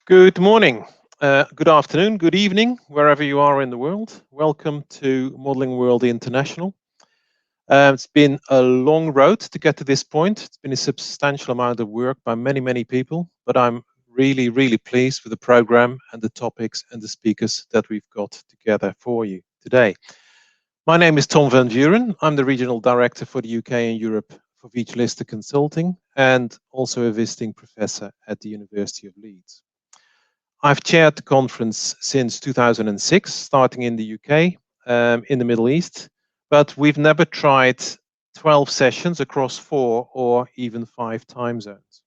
Good morning, good afternoon, good evening, wherever you are in the world. Welcome to Modeling World International. It's been a long road to get to this point. It's been a substantial amount of work by many people, but I'm really pleased with the program and the topics and the speakers that we've got together for you today. My name is Tom van Vuren. I'm the Regional Director for the UK and Europe for Veach Lister Consulting and also a visiting professor at the University of Leeds. I've chaired the conference since 2006, starting in the UK, in the Middle East, but we've never tried 12 sessions across 4 or even 5 time zones.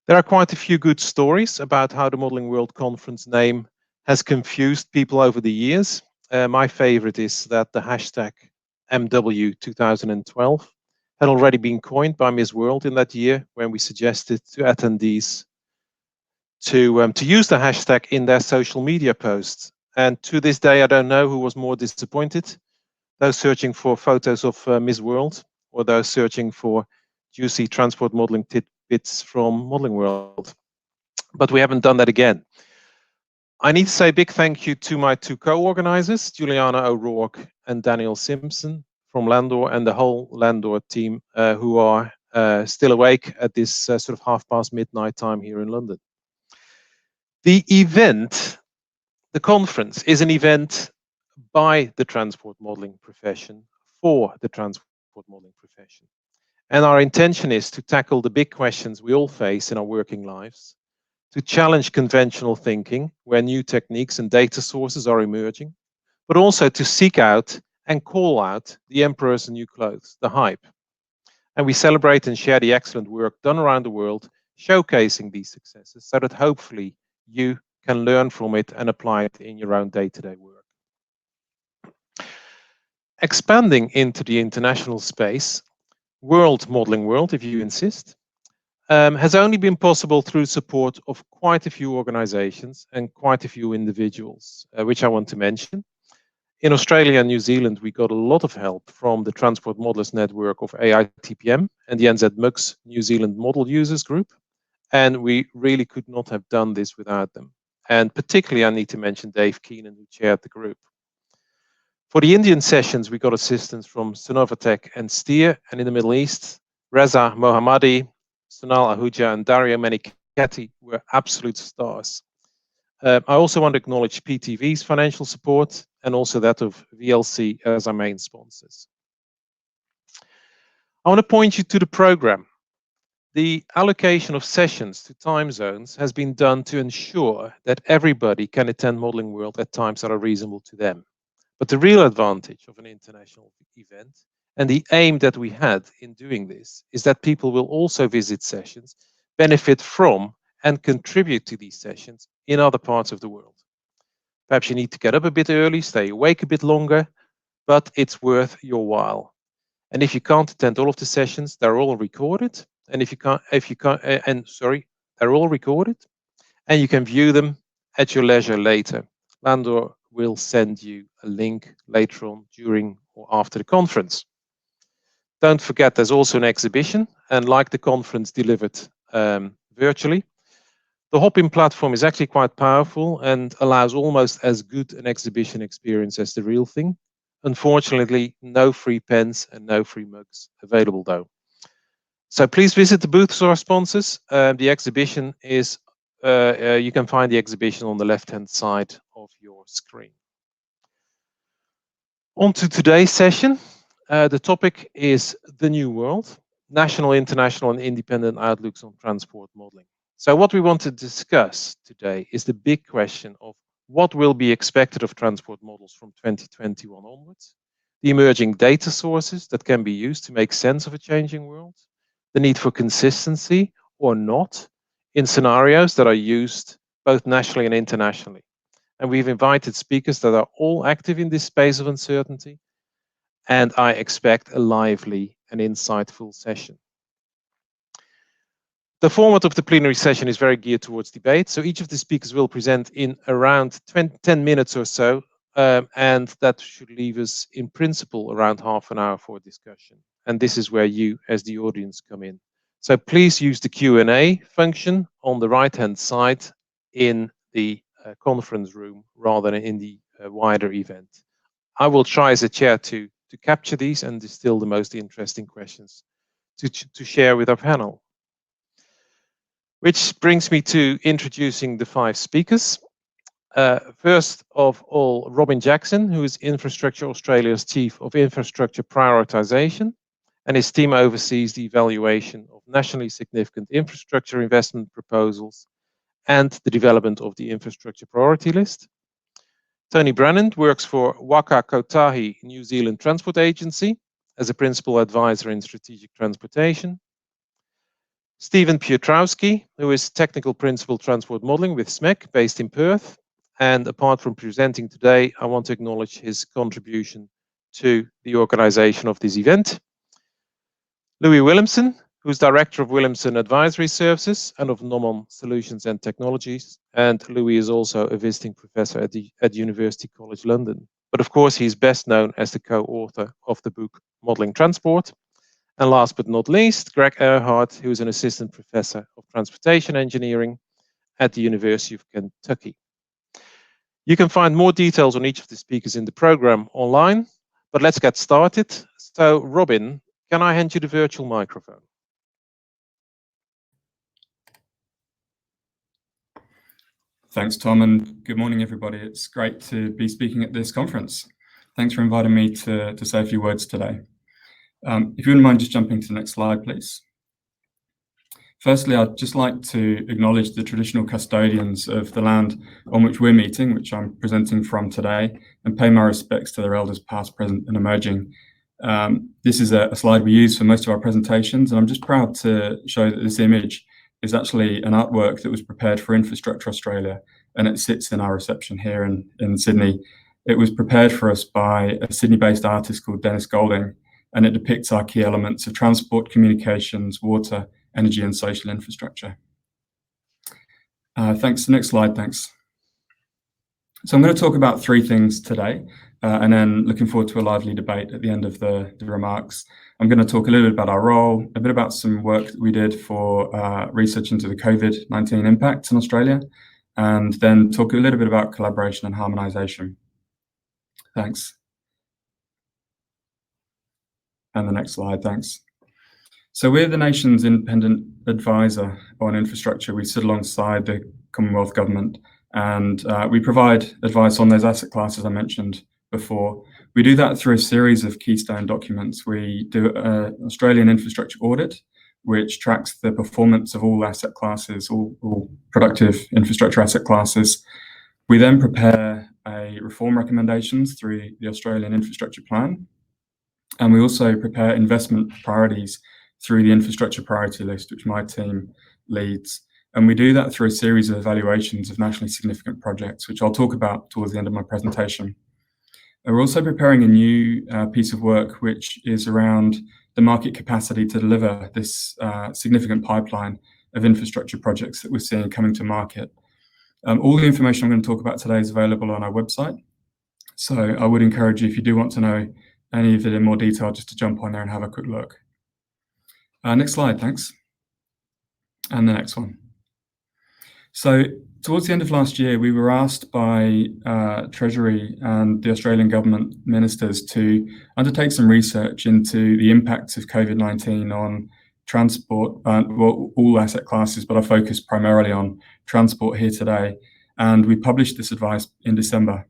There are quite a few good stories about how the Modeling World Conference name has confused people over the years. My favorite is that the hashtag MW2012 had already been coined by Ms. World in that year when we suggested to attendees to use the hashtag in their social media posts. And to this day, I don't know who was more disappointed, those searching for photos of Ms. World or those searching for juicy transport modeling tidbits from Modeling World. But we haven't done that again. I need to say a big thank you to my 2 co-organizers, Juliana O'Rourke and Daniel Simpson from Landor, and the whole Landor team who are still awake at this sort of half past midnight time here in London. The event, the conference, is an event by the transport modeling profession for the transport modeling profession. And our intention is to tackle the big questions we all face in our working lives, to challenge conventional thinking where new techniques and data sources are emerging, but also to seek out and call out the emperor's new clothes, the hype. And we celebrate and share the excellent work done around the world, showcasing these successes so that hopefully you can learn from it and apply it in your own day-to-day work. Expanding into the international space, World Modeling World, if you insist, has only been possible through support of quite a few organizations and quite a few individuals, which I want to mention. In Australia and New Zealand, we got a lot of help from the Transport Modelers Network of AITPM and the ANZ1 New Zealand Model Users Group. And we really could not have done this without them. And particularly, I need to mention Dave Keenan, who chaired the group. For the Indian sessions, we got assistance from Sonovatech and Steer, and in the Middle East, Reza Mohammadi, Sunal Ahuja, and Dario Menichetti were absolute stars. I also want to acknowledge PTV's financial support and also that of VLC as our main sponsors. I want to point you to the program. The allocation of sessions to time zones has been done to ensure that everybody can attend Modeling World at times that are reasonable to them. But the real advantage of an international event and the aim that we had in doing this is that people will also visit sessions, benefit from and contribute to these sessions in other parts of the world. Perhaps you need to get up a bit early, stay awake a bit longer, but it's worth your while. And if you can't attend all of the sessions, they're all recorded. And they're all recorded, and you can view them at your leisure later. Landor will send you a link later on during or after the conference. Don't forget, there's also an exhibition, and like the conference delivered virtually, the Hopin platform is actually quite powerful and allows almost as good an exhibition experience as the real thing. Unfortunately, no free pens and no free mugs available though. So please visit the booths of our sponsors. The exhibition is, you can find the exhibition on the left-hand side of your screen. On to today's session. The topic is the new world, national, international, and independent outlooks on transport modeling. So what we want to discuss today is the big question of what will be expected of transport models from 2021 onwards, the emerging data sources that can be used to make sense of a changing world, the need for consistency or not in scenarios that are used both nationally and internationally. And we've invited speakers that are all active in this space of uncertainty, and I expect a lively and insightful session. The format of the plenary session is very geared towards debate, so each of the speakers will present in around 10 minutes or so, and that should leave us in principle around half an hour for discussion. And this is where you as the audience come in. So please use the Q&A function on the right-hand side in the conference room rather than in the wider event. I will try as a chair to capture these and distill the most interesting questions to share with our panel. Which brings me to introducing the 5 speakers. First of all, Robin Jackson, who is Infrastructure Australia's Chief of Infrastructure Prioritisation, and his team oversees the evaluation of nationally significant infrastructure investment proposals and the development of the infrastructure priority list. Tony Brennand works for Waka Kotahi New Zealand Transport Agency as a principal advisor in strategic transportation. Stephen Piotrowski, who is technical principal transport modelling with SMEC based in Perth. And apart from presenting today, I want to acknowledge his contribution to the organisation of this event. Louis Willumsen, who's Director of Willumsen Advisory Services and of Nommon Solutions and Technologies. And Louis is also a visiting professor at University College London. But of course, he's best known as the co-author of the book Modelling Transport. And last but not least, Greg Erhardt, who is an assistant professor of transportation engineering at the University of Kentucky. You can find more details on each of the speakers in the program online, but let's get started. So, Robin, can I hand you the virtual microphone? Thanks, Tom, and good morning, everybody. It's great to be speaking at this conference. Thanks for inviting me to say a few words today. If you wouldn't mind just jumping to the next slide, please. Firstly, I'd just like to acknowledge the traditional custodians of the land on which we're meeting, which I'm presenting from today, and pay my respects to their elders past, present and emerging. This is a slide we use for most of our presentations, and I'm just proud to show that this image is actually an artwork that was prepared for Infrastructure Australia, and it sits in our reception here in Sydney. It was prepared for us by a Sydney-based artist called Dennis Golding, and it depicts our key elements of transport, communications, water, energy and social infrastructure. Thanks. Next slide, thanks. So I'm going to talk about 3 things today, and then looking forward to a lively debate at the end of the remarks. I'm going to talk a little bit about our role, a bit about some work that we did for research into the COVID-19 impacts in Australia, and then talk a little bit about collaboration and harmonisation. Thanks. And the next slide, thanks. So we're the nation's independent advisor on infrastructure. We sit alongside the Commonwealth Government, and we provide advice on those asset classes I mentioned before. We do that through a series of keystone documents. We do an Australian infrastructure audit, which tracks the performance of all asset classes, all productive infrastructure asset classes. We then prepare reform recommendations through the Australian Infrastructure Plan, and we also prepare investment priorities through the Infrastructure Priority List, which my team leads. And we do that through a series of evaluations of nationally significant projects, which I'll talk about towards the end of my presentation. And we're also preparing a new piece of work, which is around the market capacity to deliver this significant pipeline of infrastructure projects that we're seeing coming to market. All the information I'm going to talk about today is available on our website. So I would encourage you, if you do want to know any of it in more detail, just to jump on there and have a quick look. Next slide, thanks. And the next one. So towards the end of last year, we were asked by Treasury and the Australian government ministers to undertake some research into the impacts of COVID-19 on transport, well, all asset classes, but I focus primarily on transport here today. And we published this advice in December.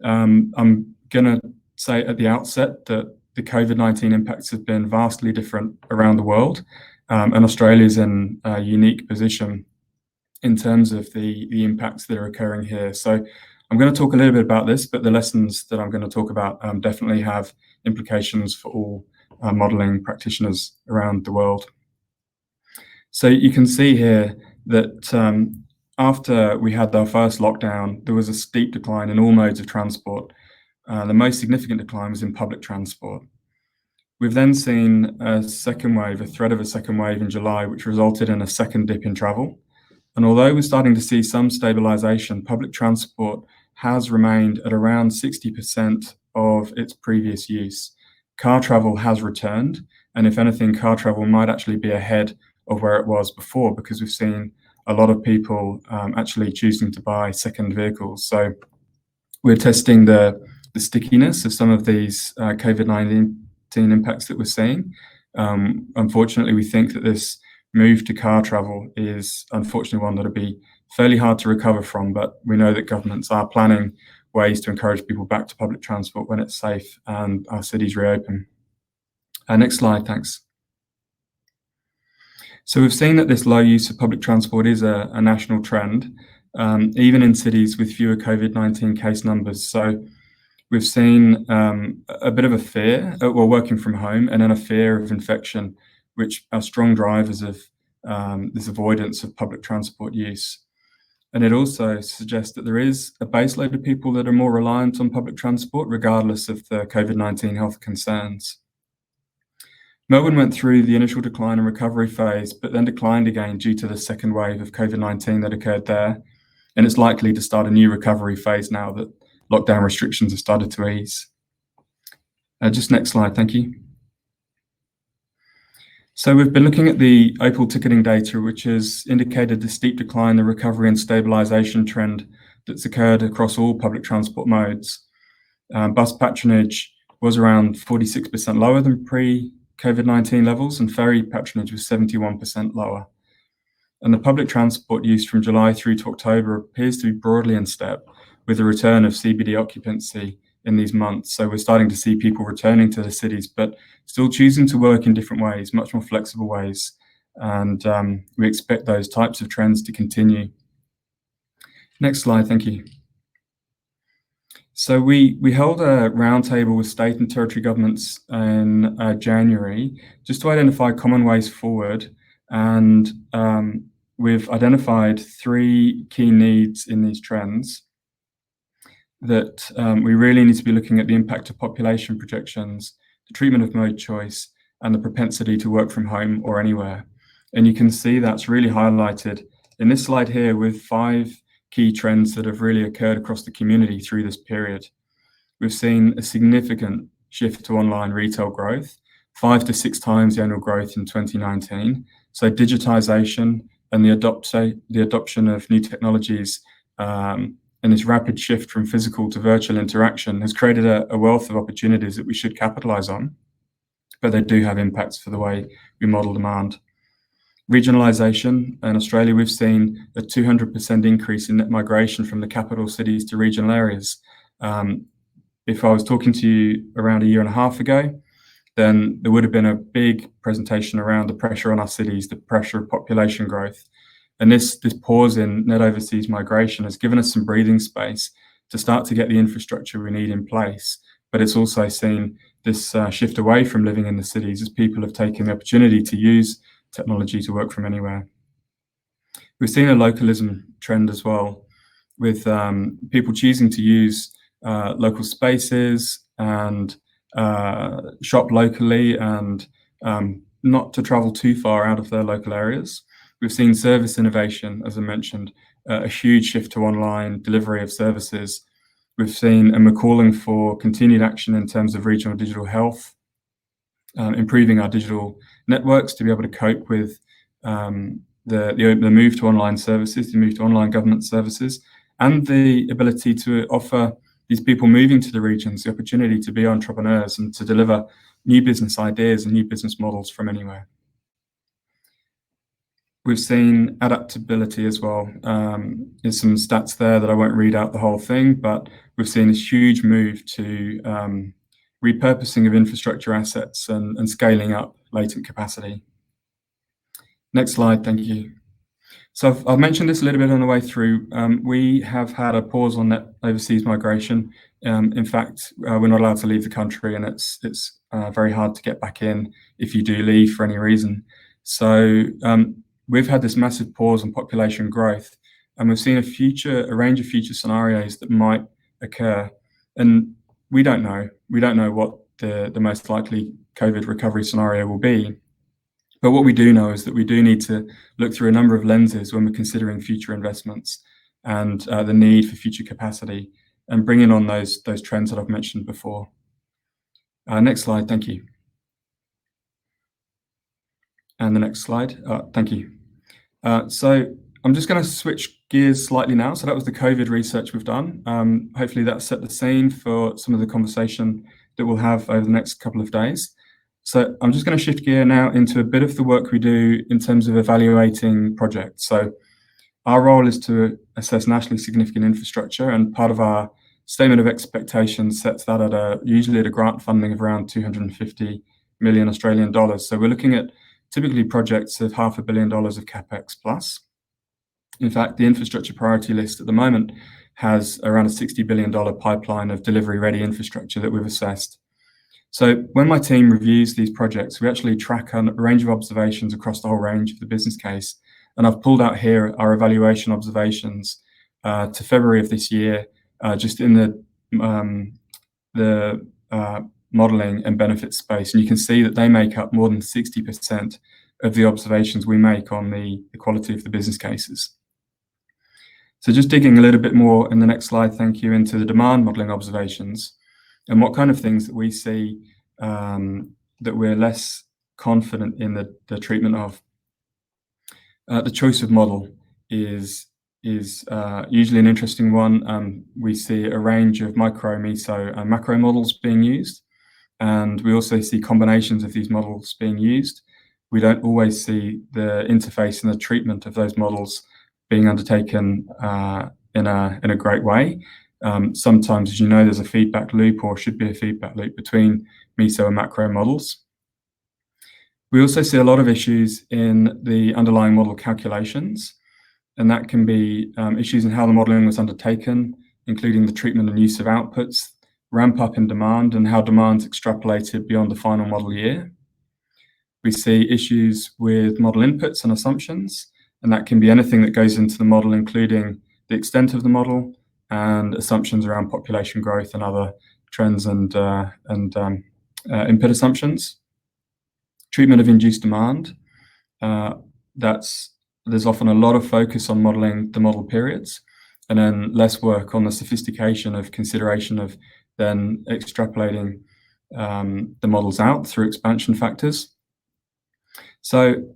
I'm going to say at the outset that the COVID-19 impacts have been vastly different around the world, and Australia is in a unique position in terms of the impacts that are occurring here. So I'm going to talk a little bit about this, but the lessons that I'm going to talk about definitely have implications for all modelling practitioners around the world. So you can see here that after we had our first lockdown, there was a steep decline in all modes of transport. The most significant decline was in public transport. We've then seen a second wave, a threat of a second wave in July, which resulted in a second dip in travel. And although we're starting to see some stabilisation, public transport has remained at around 60% of its previous use. Car travel has returned, and if anything, car travel might actually be ahead of where it was before, because we've seen a lot of people actually choosing to buy second vehicles. So we're testing the stickiness of some of these COVID-19 impacts that we're seeing. Unfortunately, we think that this move to car travel is unfortunately one that'll be fairly hard to recover from, but we know that governments are planning ways to encourage people back to public transport when it's safe and our cities reopen. Next slide, thanks. So we've seen that this low use of public transport is a national trend, even in cities with fewer COVID-19 case numbers. So we've seen a bit of a fear, well, working from home, and then a fear of infection, which are strong drivers of this avoidance of public transport use. And it also suggests that there is a baseload of people that are more reliant on public transport, regardless of the COVID-19 health concerns. Melbourne went through the initial decline and recovery phase, but then declined again due to the second wave of COVID-19 that occurred there. And it's likely to start a new recovery phase now that lockdown restrictions have started to ease. Just next slide, thank you. So we've been looking at the Opal ticketing data, which has indicated the steep decline, the recovery and stabilisation trend that's occurred across all public transport modes. Bus patronage was around 46% lower than pre-COVID-19 levels, and ferry patronage was 71% lower. And the public transport use from July through to October appears to be broadly in step with the return of CBD occupancy in these months. So we're starting to see people returning to the cities, but still choosing to work in different ways, much more flexible ways. And we expect those types of trends to continue. Next slide, thank you. So we held a roundtable with state and territory governments in January, just to identify common ways forward. And we've identified 3 key needs in these trends that we really need to be looking at: the impact of population projections, the treatment of mode choice, and the propensity to work from home or anywhere. And you can see that's really highlighted in this slide here with 5 key trends that have really occurred across the community through this period. We've seen a significant shift to online retail growth, 5 to 6 times the annual growth in 2019. So digitisation and the adoption of new technologies and this rapid shift from physical to virtual interaction has created a wealth of opportunities that we should capitalise on, but they do have impacts for the way we model demand. Regionalisation. In Australia, we've seen a 200% increase in net migration from the capital cities to regional areas. If I was talking to you around a year and a half ago, then there would have been a big presentation around the pressure on our cities, the pressure of population growth. And this pause in net overseas migration has given us some breathing space to start to get the infrastructure we need in place. But it's also seen this shift away from living in the cities as people have taken the opportunity to use technology to work from anywhere. We've seen a localism trend as well, with people choosing to use local spaces and shop locally and not to travel too far out of their local areas. We've seen service innovation, as I mentioned, a huge shift to online delivery of services. We've seen a calling for continued action in terms of regional digital health, improving our digital networks to be able to cope with the move to online services, the move to online government services, and the ability to offer these people moving to the regions the opportunity to be entrepreneurs and to deliver new business ideas and new business models from anywhere. We've seen adaptability as well. There's some stats there that I won't read out the whole thing, but we've seen this huge move to repurposing of infrastructure assets and scaling up latent capacity. Next slide, thank you. So I've mentioned this a little bit on the way through. We have had a pause on net overseas migration. In fact, we're not allowed to leave the country, and it's very hard to get back in if you do leave for any reason. So we've had this massive pause on population growth, and we've seen a range of future scenarios that might occur. And we don't know. We don't know what the most likely COVID recovery scenario will be. But what we do know is that we do need to look through a number of lenses when we're considering future investments and the need for future capacity and bringing on those trends that I've mentioned before. Next slide, thank you. And the next slide, thank you. So I'm just going to switch gears slightly now. So that was the COVID research we've done. Hopefully that set the scene for some of the conversation that we'll have over the next couple of days. So I'm just going to shift gear now into a bit of the work we do in terms of evaluating projects. So our role is to assess nationally significant infrastructure, and part of our statement of expectations sets that at usually at a grant funding of around 250 million Australian dollars. So we're looking at typically projects of $500 million of capex plus. In fact, the infrastructure priority list at the moment has around a $60 billion pipeline of delivery-ready infrastructure that we've assessed. So when my team reviews these projects, we actually track a range of observations across the whole range of the business case. And I've pulled out here our evaluation observations to February of this year, just in the modelling and benefits space. And you can see that they make up more than 60% of the observations we make on the quality of the business cases. So just digging a little bit more in the next slide, thank you, into the demand modelling observations and what kind of things that we see that we're less confident in the treatment of. The choice of model is usually an interesting one. We see a range of micro, meso, and macro models being used, and we also see combinations of these models being used. We don't always see the interface and the treatment of those models being undertaken in a great way. Sometimes, as you know, there's a feedback loop, or should be a feedback loop, between meso and macro models. We also see a lot of issues in the underlying model calculations, and that can be issues in how the modelling was undertaken, including the treatment and use of outputs, ramp up in demand, and how demand's extrapolated beyond the final model year. We see issues with model inputs and assumptions, and that can be anything that goes into the model, including the extent of the model and assumptions around population growth and other trends and input assumptions. Treatment of induced demand. There's often a lot of focus on modelling the model periods, and then less work on the sophistication of consideration of then extrapolating the models out through expansion factors. So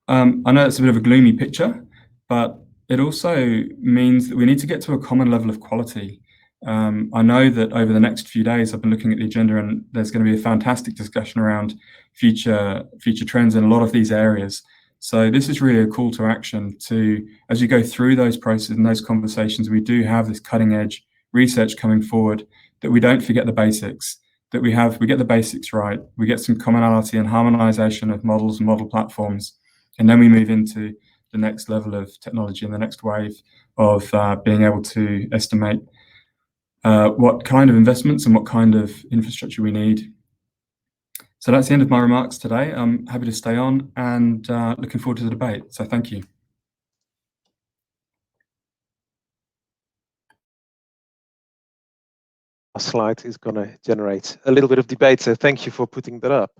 I know it's a bit of a gloomy picture, but it also means that we need to get to a common level of quality. I know that over the next few days, I've been looking at the agenda, and there's going to be a fantastic discussion around future trends in a lot of these areas. So this is really a call to action to, as you go through those processes and those conversations, we do have this cutting edge research coming forward, that we don't forget the basics, that we get the basics right, we get some commonality and harmonization of models and model platforms, and then we move into the next level of technology and the next wave of being able to estimate what kind of investments and what kind of infrastructure we need. So that's the end of my remarks today. I'm happy to stay on and looking forward to the debate. So thank you. Our slide is going to generate a little bit of debate, so thank you for putting that up.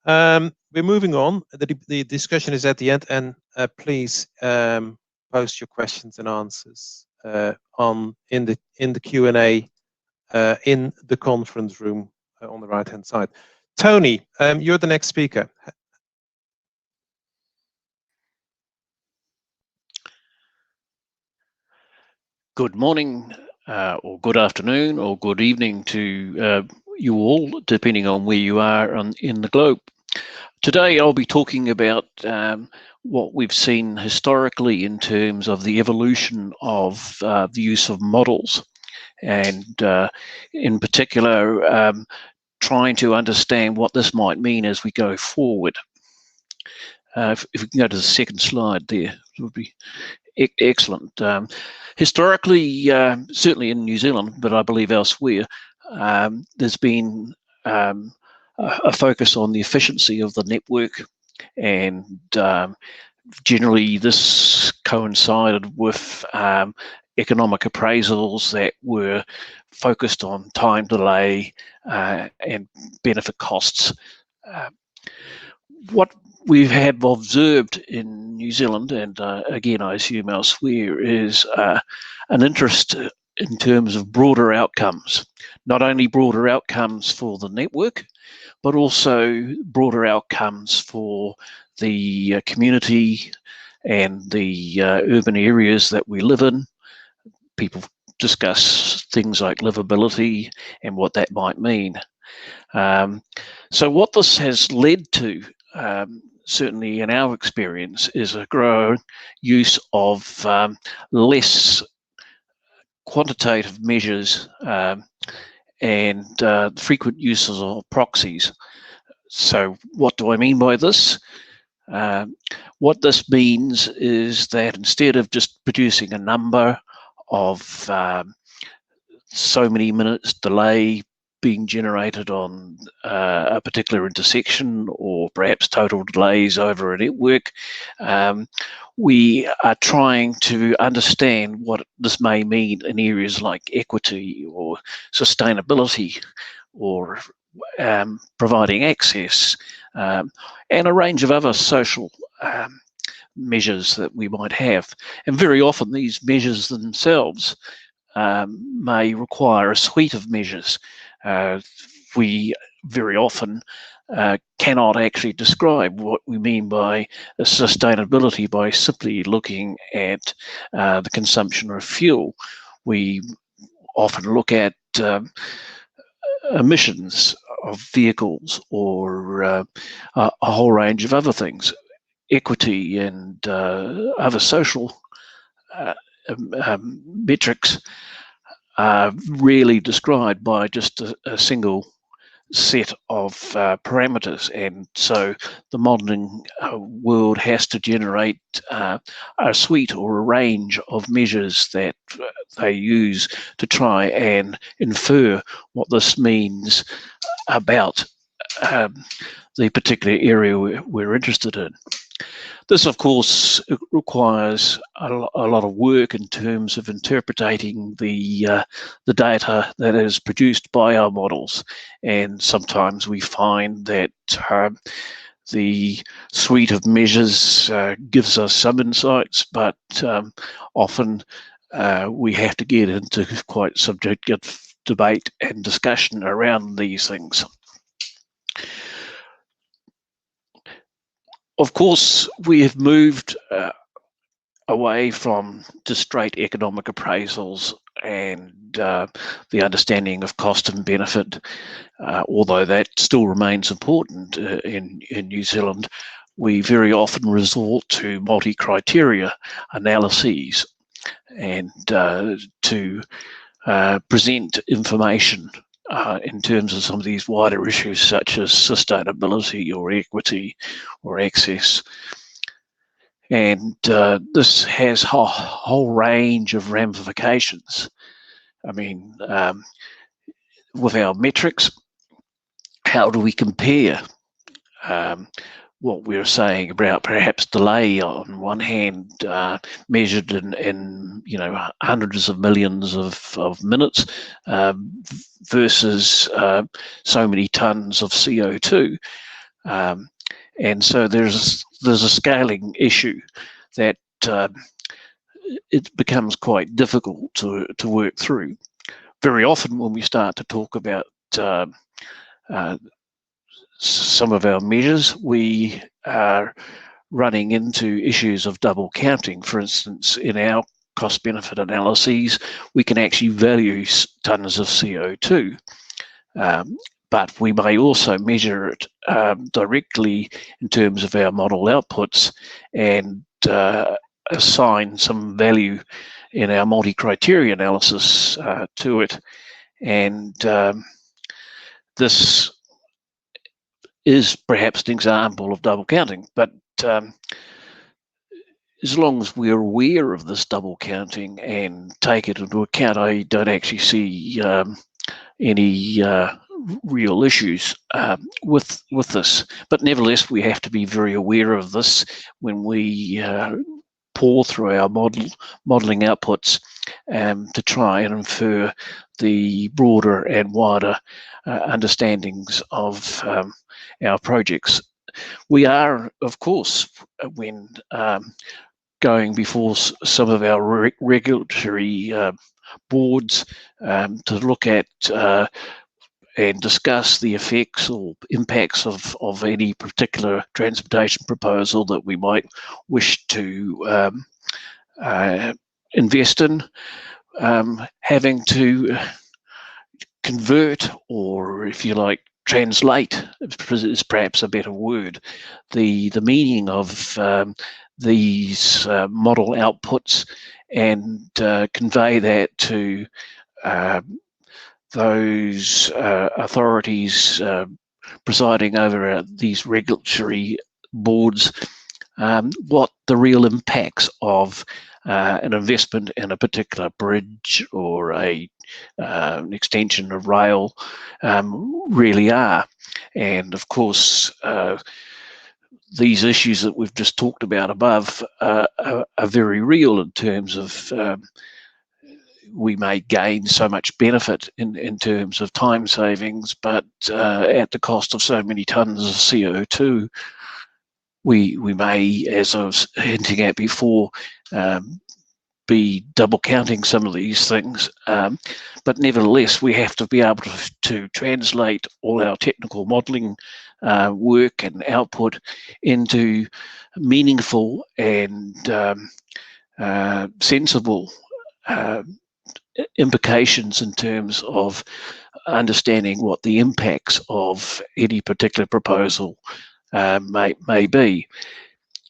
We're moving on. The discussion is at the end, and please post your questions and answers in the Q&A in the conference room on the right-hand side. Tony, you're the next speaker. Good morning, or good afternoon, or good evening to you all, depending on where you are in the globe. Today I'll be talking about what we've seen historically in terms of the evolution of the use of models, and in particular trying to understand what this might mean as we go forward. If we can go to the second slide there, it would be excellent. Historically, certainly in New Zealand, but I believe elsewhere, there's been a focus on the efficiency of the network, and generally this coincided with economic appraisals that were focused on time delay and benefit costs. What we have observed in New Zealand, and again I assume elsewhere, is an interest in terms of broader outcomes. Not only broader outcomes for the network, but also broader outcomes for the community and the urban areas that we live in. People discuss things like livability and what that might mean. So what this has led to, certainly in our experience, is a growing use of less quantitative measures and frequent uses of proxies. So what do I mean by this? What this means is that instead of just producing a number of so many minutes delay being generated on a particular intersection, or perhaps total delays over a network, we are trying to understand what this may mean in areas like equity or sustainability, or providing access, and a range of other social measures that we might have. And very often these measures themselves may require a suite of measures. We very often cannot actually describe what we mean by sustainability by simply looking at the consumption of fuel. We often look at emissions of vehicles, or a whole range of other things, equity and other social metrics are rarely described by just a single set of parameters, and so the modelling world has to generate a suite or a range of measures that they use to try and infer what this means about the particular area we're interested in. This, of course, requires a lot of work in terms of interpreting the data that is produced by our models, and sometimes we find that the suite of measures gives us some insights, but often we have to get into quite subjective debate and discussion around these things. Of course, we have moved away from just straight economic appraisals and the understanding of cost and benefit, although that still remains important in New Zealand. We very often resort to multi-criteria analyses and to present information in terms of some of these wider issues such as sustainability or equity or access. And this has a whole range of ramifications. I mean, with our metrics, how do we compare what we're saying about perhaps delay on one hand, measured in hundreds of millions of minutes, versus so many tons of CO2, and so there's a scaling issue that it becomes quite difficult to work through. Very often when we start to talk about some of our measures, we are running into issues of double counting. For instance, in our cost benefit analyses, we can actually value tons of CO2, but we may also measure it directly in terms of our model outputs and assign some value in our multi-criteria analysis to it. And this is perhaps an example of double counting, but as long as we're aware of this double counting and take it into account, I don't actually see any real issues with this. But nevertheless, we have to be very aware of this when we pour through our modelling outputs to try and infer the broader and wider understandings of our projects. We are, of course, when going before some of our regulatory boards to look at and discuss the effects or impacts of any particular transportation proposal that we might wish to invest in. Having to convert, or if you like, translate is perhaps a better word, the meaning of these model outputs and convey that to those authorities presiding over these regulatory boards, what the real impacts of an investment in a particular bridge or an extension of rail really are. And of course, these issues that we've just talked about above are very real in terms of we may gain so much benefit in terms of time savings, but at the cost of so many tonnes of CO2, we may, as I was hinting at before, be double counting some of these things. But nevertheless, we have to be able to translate all our technical modelling work and output into meaningful and sensible implications in terms of understanding what the impacts of any particular proposal may be.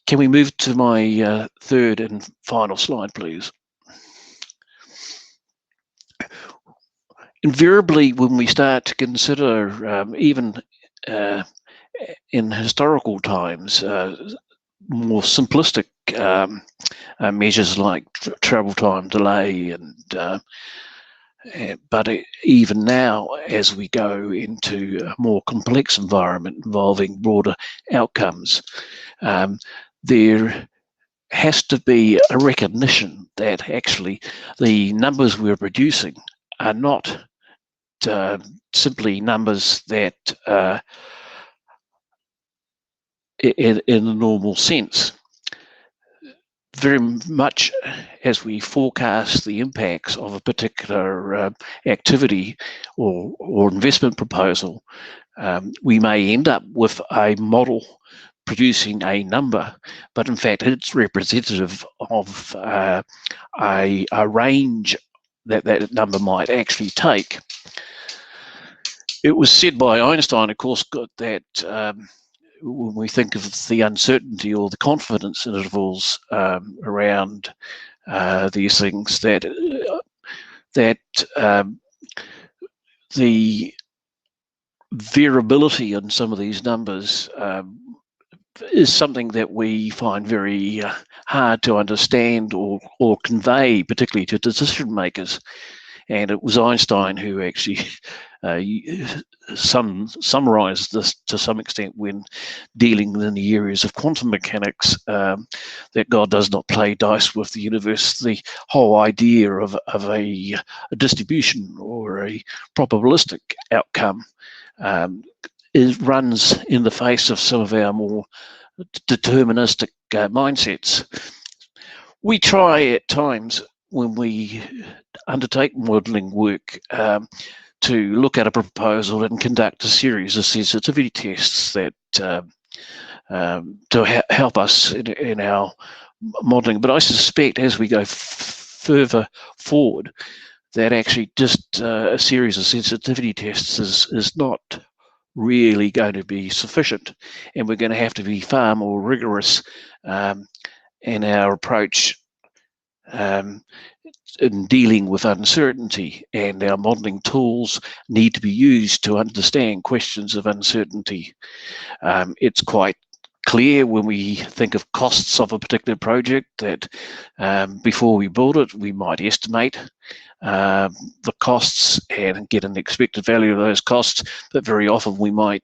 Can we move to my third and final slide, please? Invariably, when we start to consider, even in historical times, more simplistic measures like travel time delay, but even now, as we go into a more complex environment involving broader outcomes, there has to be a recognition that actually the numbers we're producing are not simply numbers that in a normal sense. Very much as we forecast the impacts of a particular activity or investment proposal, we may end up with a model producing a number, but in fact it's representative of a range that number might actually take. It was said by Einstein, of course, that when we think of the uncertainty or the confidence intervals around these things, that the variability in some of these numbers is something that we find very hard to understand or convey, particularly to decision makers. And it was Einstein who actually summarized this to some extent when dealing in the areas of quantum mechanics, that God does not play dice with the universe. The whole idea of a distribution or a probabilistic outcome runs in the face of some of our more deterministic mindsets. We try at times when we undertake modelling work to look at a proposal and conduct a series of sensitivity tests that to help us in our modelling. But I suspect as we go further forward that actually just a series of sensitivity tests is not really going to be sufficient, and we're going to have to be far more rigorous in our approach in dealing with uncertainty, and our modelling tools need to be used to understand questions of uncertainty. It's quite clear when we think of costs of a particular project that before we build it, we might estimate the costs and get an expected value of those costs, but very often we might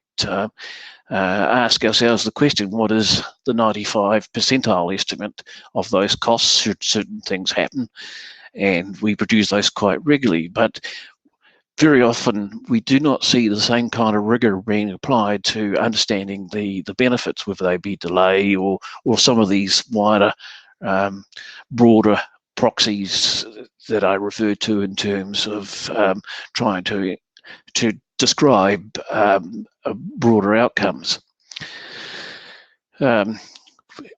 ask ourselves the question, what is the 95 percentile estimate of those costs should certain things happen? And we produce those quite regularly, but very often we do not see the same kind of rigor being applied to understanding the benefits, whether they be delay or some of these wider, broader proxies that I referred to in terms of trying to describe broader outcomes.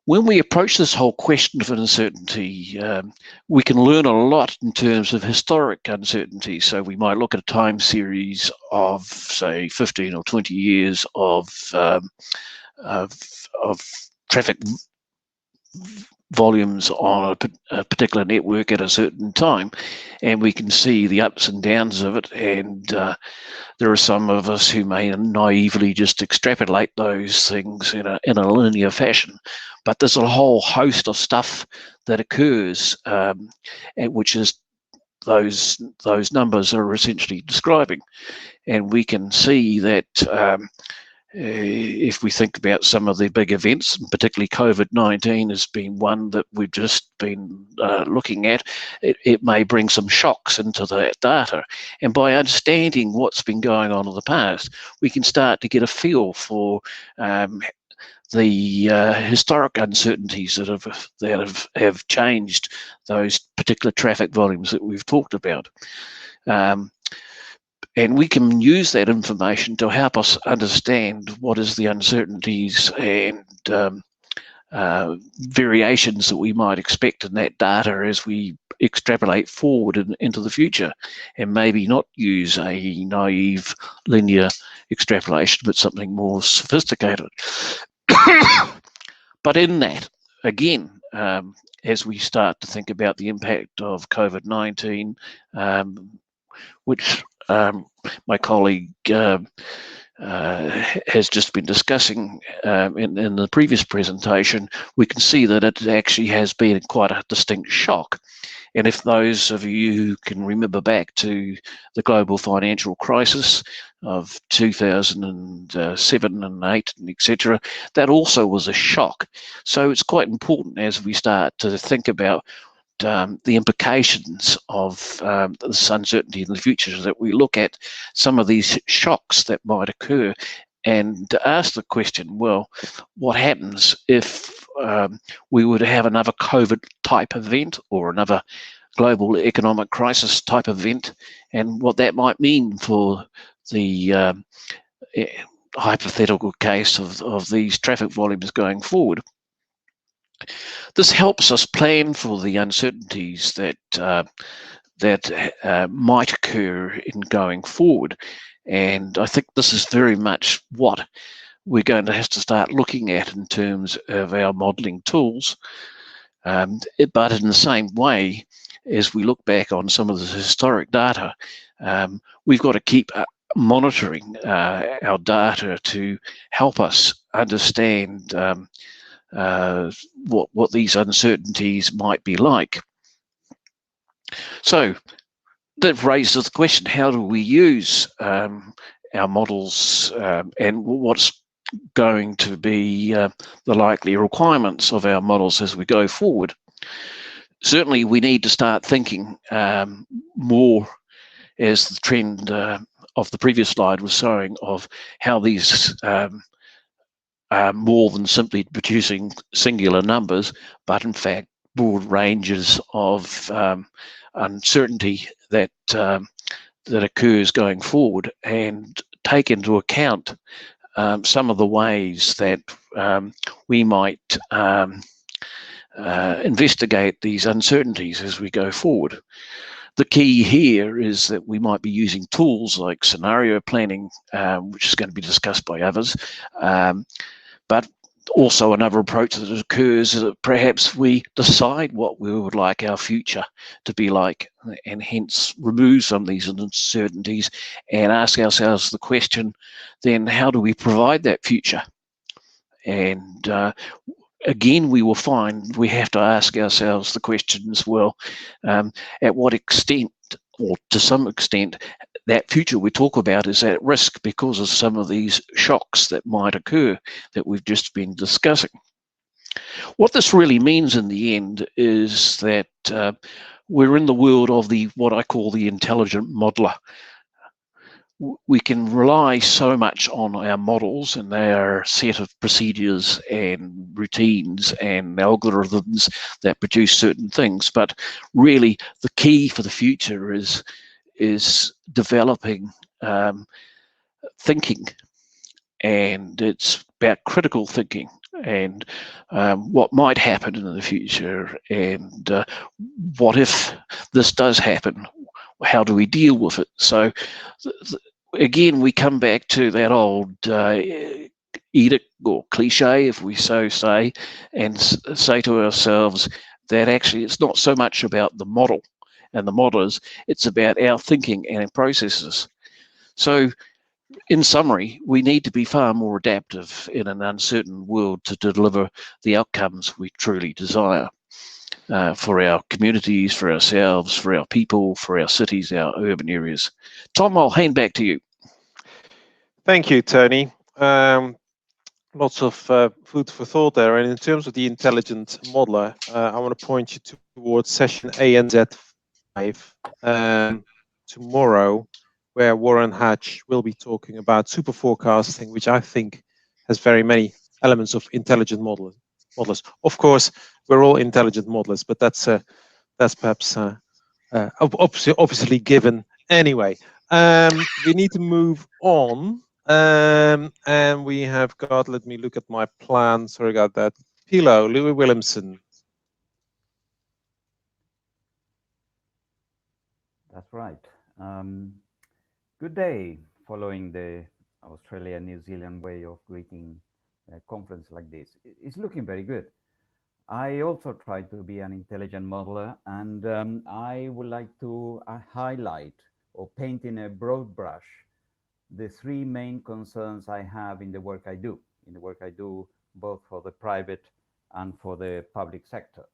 When we approach this whole question of uncertainty, we can learn a lot in terms of historic uncertainty. So we might look at a time series of, say, 15 or 20 years of traffic volumes on a particular network at a certain time, and we can see the ups and downs of it. And there are some of us who may naively just extrapolate those things in a linear fashion, but there's a whole host of stuff that occurs, which is those numbers are essentially describing. And we can see that if we think about some of the big events, and particularly COVID-19 has been one that we've just been looking at, it may bring some shocks into that data. And by understanding what's been going on in the past, we can start to get a feel for the historic uncertainties that have changed those particular traffic volumes that we've talked about. And we can use that information to help us understand what is the uncertainties and variations that we might expect in that data as we extrapolate forward into the future, and maybe not use a naive linear extrapolation, but something more sophisticated. But in that, again, as we start to think about the impact of COVID-19, which my colleague has just been discussing in the previous presentation, we can see that it actually has been quite a distinct shock. And if those of you who can remember back to the global financial crisis of 2007 and 8, and etc., that also was a shock. So it's quite important as we start to think about the implications of this uncertainty in the future, that we look at some of these shocks that might occur and to ask the question, well, what happens if we were to have another COVID type event or another global economic crisis type event, and what that might mean for the hypothetical case of these traffic volumes going forward. This helps us plan for the uncertainties that might occur in going forward. And I think this is very much what we're going to have to start looking at in terms of our modelling tools. But in the same way, as we look back on some of the historic data, we've got to keep monitoring our data to help us understand what these uncertainties might be like. So that raises the question, how do we use our models and what's going to be the likely requirements of our models as we go forward? Certainly we need to start thinking more, as the trend of the previous slide was showing, of how these are more than simply producing singular numbers, but in fact broad ranges of uncertainty that occurs going forward, and take into account some of the ways that we might investigate these uncertainties as we go forward. The key here is that we might be using tools like scenario planning, which is going to be discussed by others, but also another approach that occurs is that perhaps we decide what we would like our future to be like, and hence remove some of these uncertainties and ask ourselves the question, then how do we provide that future? And again, we will find we have to ask ourselves the questions, well, at what extent, or to some extent, that future we talk about is at risk because of some of these shocks that might occur that we've just been discussing. What this really means in the end is that we're in the world of what I call the intelligent modeler. We can rely so much on our models and their set of procedures and routines and algorithms that produce certain things, but really the key for the future is developing thinking, and it's about critical thinking and what might happen in the future, and what if this does happen, how do we deal with it? So again, we come back to that old edict or cliche, if we so say, and say to ourselves that actually it's not so much about the model and the modelers, it's about our thinking and our processes. So in summary, we need to be far more adaptive in an uncertain world to deliver the outcomes we truly desire for our communities, for ourselves, for our people, for our cities, our urban areas. Tom, I'll hand back to you. Thank you, Tony. Lots of food for thought there. And in terms of the intelligent modeler, I want to point you towards session ANZ1 tomorrow, where Warren Hatch will be talking about super forecasting, which I think has very many elements of intelligent modelers. Of course, we're all intelligent modelers, but that's perhaps obviously given. Anyway, we need to move on. And we have got, let me look at my plan. Sorry about that. Pilo, Louis Willumsen. That's right. Good day, following the Australia-New Zealand way of greeting a conference like this. It's looking very good. I also try to be an intelligent modeler, and I would like to highlight or paint in a broad brush the three main concerns I have in the work I do, both for the private and for the public sector.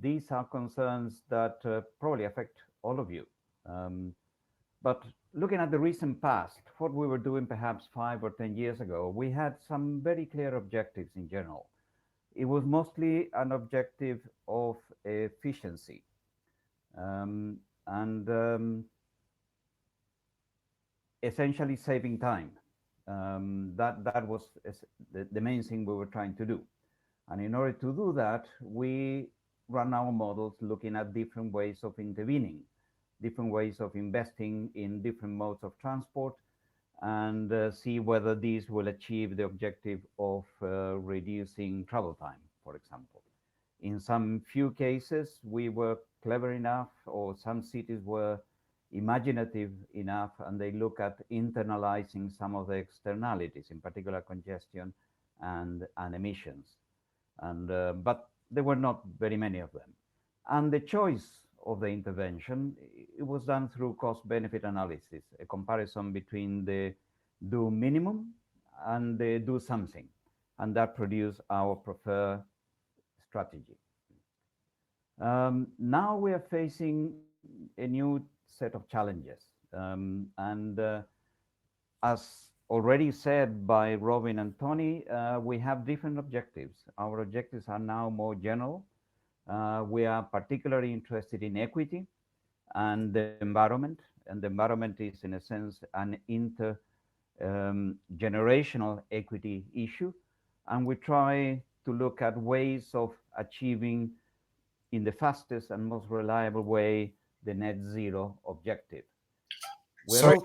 These are concerns that probably affect all of you. But looking at the recent past, what we were doing perhaps 5 or 10 years ago, we had some very clear objectives in general. It was mostly an objective of efficiency. Essentially saving time. That was the main thing we were trying to do. And in order to do that, we run our models looking at different ways of intervening, different ways of investing in different modes of transport, and see whether these will achieve the objective of reducing travel time, for example. In some few cases, we were clever enough, or some cities were imaginative enough, and they look at internalizing some of the externalities, in particular congestion and emissions. But there were not very many of them. And the choice of the intervention, it was done through cost-benefit analysis, a comparison between the do minimum and the do something. And that produced our preferred strategy. Now we are facing a new set of challenges. As already said by Robin and Tony, we have different objectives. Our objectives are now more general. We are particularly interested in equity and the environment. And the environment is, in a sense, an intergenerational equity issue. And we try to look at ways of achieving, in the fastest and most reliable way, the net zero objective. Sorry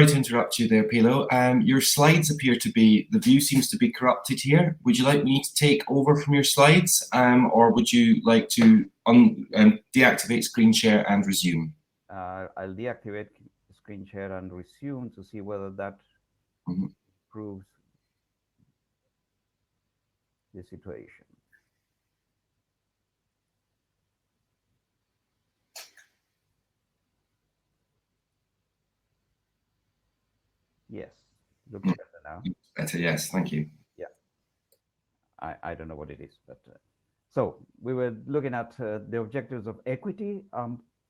to interrupt you there, Pilo. Your slides appear to be, the view seems to be corrupted here. Would you like me to take over from your slides, or would you like to deactivate screen share and resume? I'll deactivate screen share and resume to see whether that proves the situation. Yes, looks better now. Better, yes, thank you. Yeah, I don't know what it is, but so we were looking at the objectives of equity,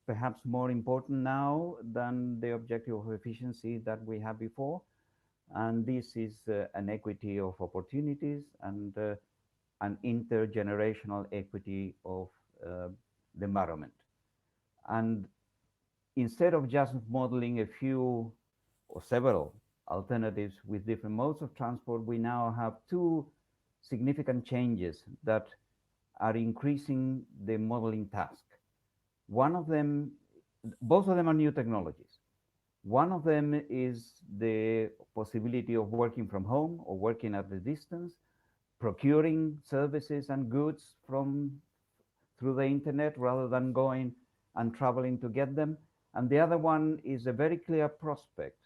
perhaps more important now than the objective of efficiency that we had before. And this is an equity of opportunities and an intergenerational equity of the environment. And instead of just modeling a few or several alternatives with different modes of transport, we now have two significant changes that are increasing the modeling task. One of them, both of them are new technologies. One of them is the possibility of working from home or working at a distance, procuring services and goods through the internet rather than going and traveling to get them. And the other one is a very clear prospect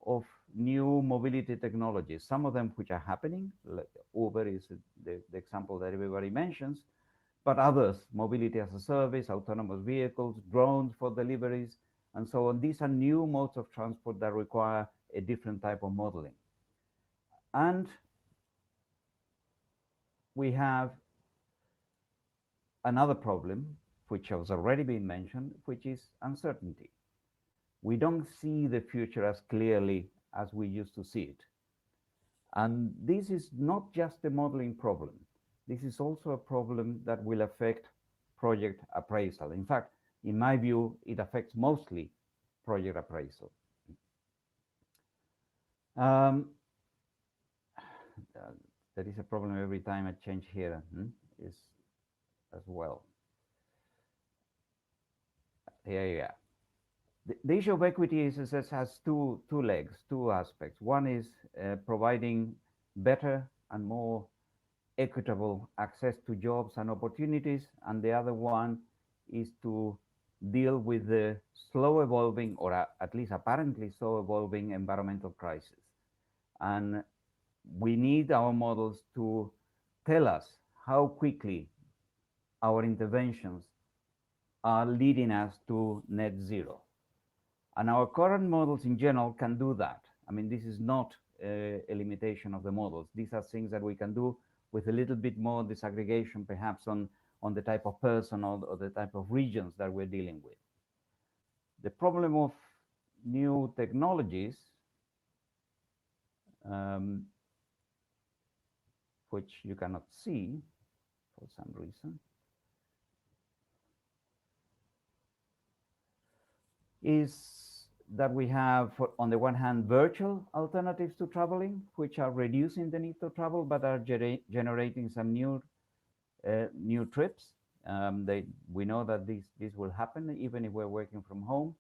of new mobility technologies, some of them which are happening, like Uber is the example that everybody mentions, but others, mobility as a service, autonomous vehicles, drones for deliveries, and so on. These are new modes of transport that require a different type of modeling. And we have another problem, which has already been mentioned, which is uncertainty. We don't see the future as clearly as we used to see it. And this is not just a modeling problem. This is also a problem that will affect project appraisal. In fact, in my view, it affects mostly project appraisal. There is a problem every time I change here is as well. Yeah. The issue of equity has two legs, two aspects. One is providing better and more equitable access to jobs and opportunities, and the other one is to deal with the slow evolving, or at least apparently slow evolving, environmental crisis. And we need our models to tell us how quickly our interventions are leading us to net zero. And our current models in general can do that. I mean, this is not a limitation of the models. These are things that we can do with a little bit more disaggregation, perhaps on the type of person or the type of regions that we're dealing with. The problem of new technologies, which you cannot see for some reason, is that we have, on the one hand, virtual alternatives to traveling, which are reducing the need to travel, but are generating some new trips. We know that this will happen even if we're working from home.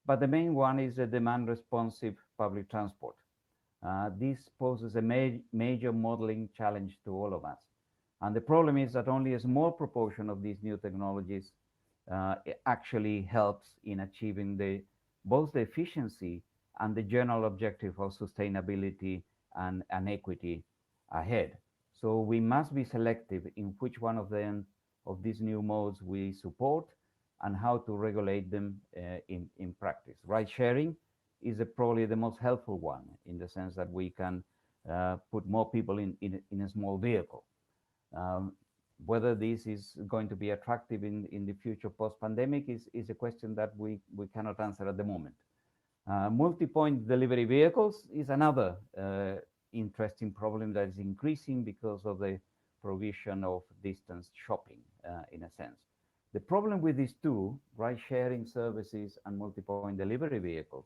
But the main one is a demand-responsive public transport. This poses a major modeling challenge to all of us. And the problem is that only a small proportion of these new technologies actually helps in achieving both the efficiency and the general objective of sustainability and equity ahead. So we must be selective in which one of these new modes we support and how to regulate them in practice. Ride sharing is probably the most helpful one, in the sense that we can put more people in a small vehicle. Whether this is going to be attractive in the future post-pandemic is a question that we cannot answer at the moment. Multi-point delivery vehicles is another interesting problem that is increasing because of the provision of distance shopping, in a sense. The problem with these two, ride-sharing services and multi-point delivery vehicles,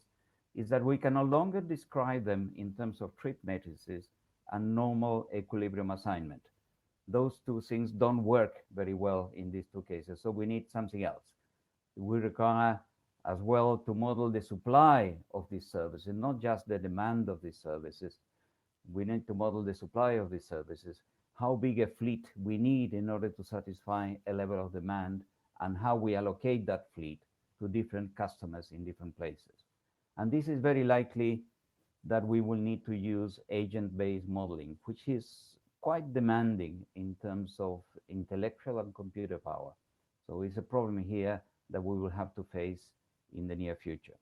is that we can no longer describe them in terms of trip matrices and normal equilibrium assignment. Those two things don't work very well in these two cases, so we need something else. We require as well to model the supply of these services, not just the demand of these services. We need to model the supply of these services, how big a fleet we need in order to satisfy a level of demand, and how we allocate that fleet to different customers in different places. And this is very likely that we will need to use agent-based modeling, which is quite demanding in terms of intellectual and computer power. So it's a problem here that we will have to face in the near future.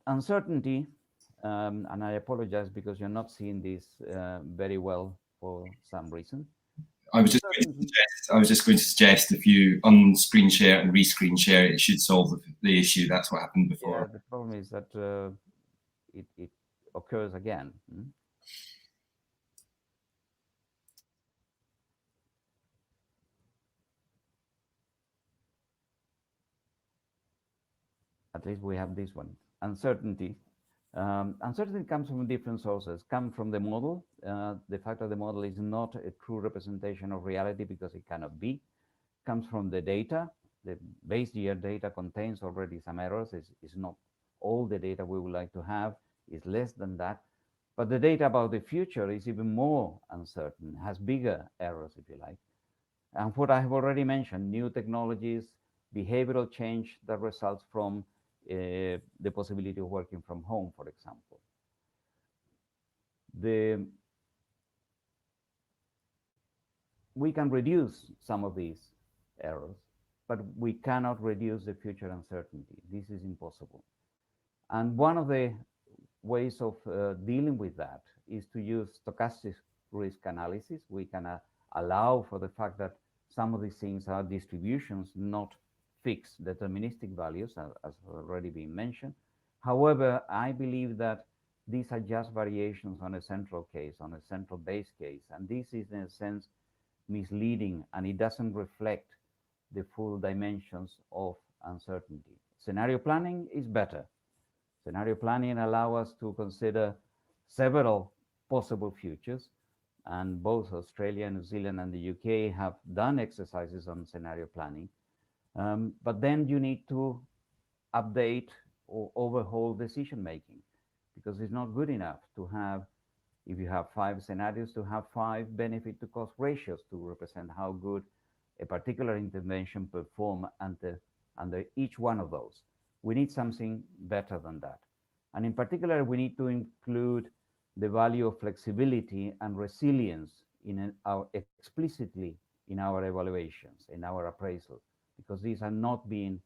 Uncertainty, and I apologize because you're not seeing this very well for some reason. I was just going to suggest if you unscreen share and rescreen share, it should solve the issue. That's what happened before. Yeah, the problem is that it occurs again. At least we have this one. Uncertainty. Uncertainty comes from different sources. Comes from the model. The fact that the model is not a true representation of reality because it cannot be. Comes from the data. The base year data contains already some errors. It's not all the data we would like to have, is less than that. But the data about the future is even more uncertain, has bigger errors, if you like. And what I have already mentioned, new technologies, behavioral change that results from the possibility of working from home, for example. We can reduce some of these errors, but we cannot reduce the future uncertainty. This is impossible. And one of the ways of dealing with that is to use stochastic risk analysis. We can allow for the fact that some of these things are distributions, not fixed deterministic values, as already been mentioned. However, I believe that these are just variations on a central case, on a central base case, and this is in a sense misleading, and it doesn't reflect the full dimensions of uncertainty. Scenario planning is better. Scenario planning allows us to consider several possible futures, and both Australia, New Zealand, and the UK have done exercises on scenario planning. But then you need to update or overhaul decision making, because it's not good enough to have, if you have 5 scenarios, to have 5 benefit to cost ratios to represent how good a particular intervention perform under each one of those. We need something better than that. And in particular, we need to include the value of flexibility and resilience explicitly in our evaluations, in our appraisal, because these are not being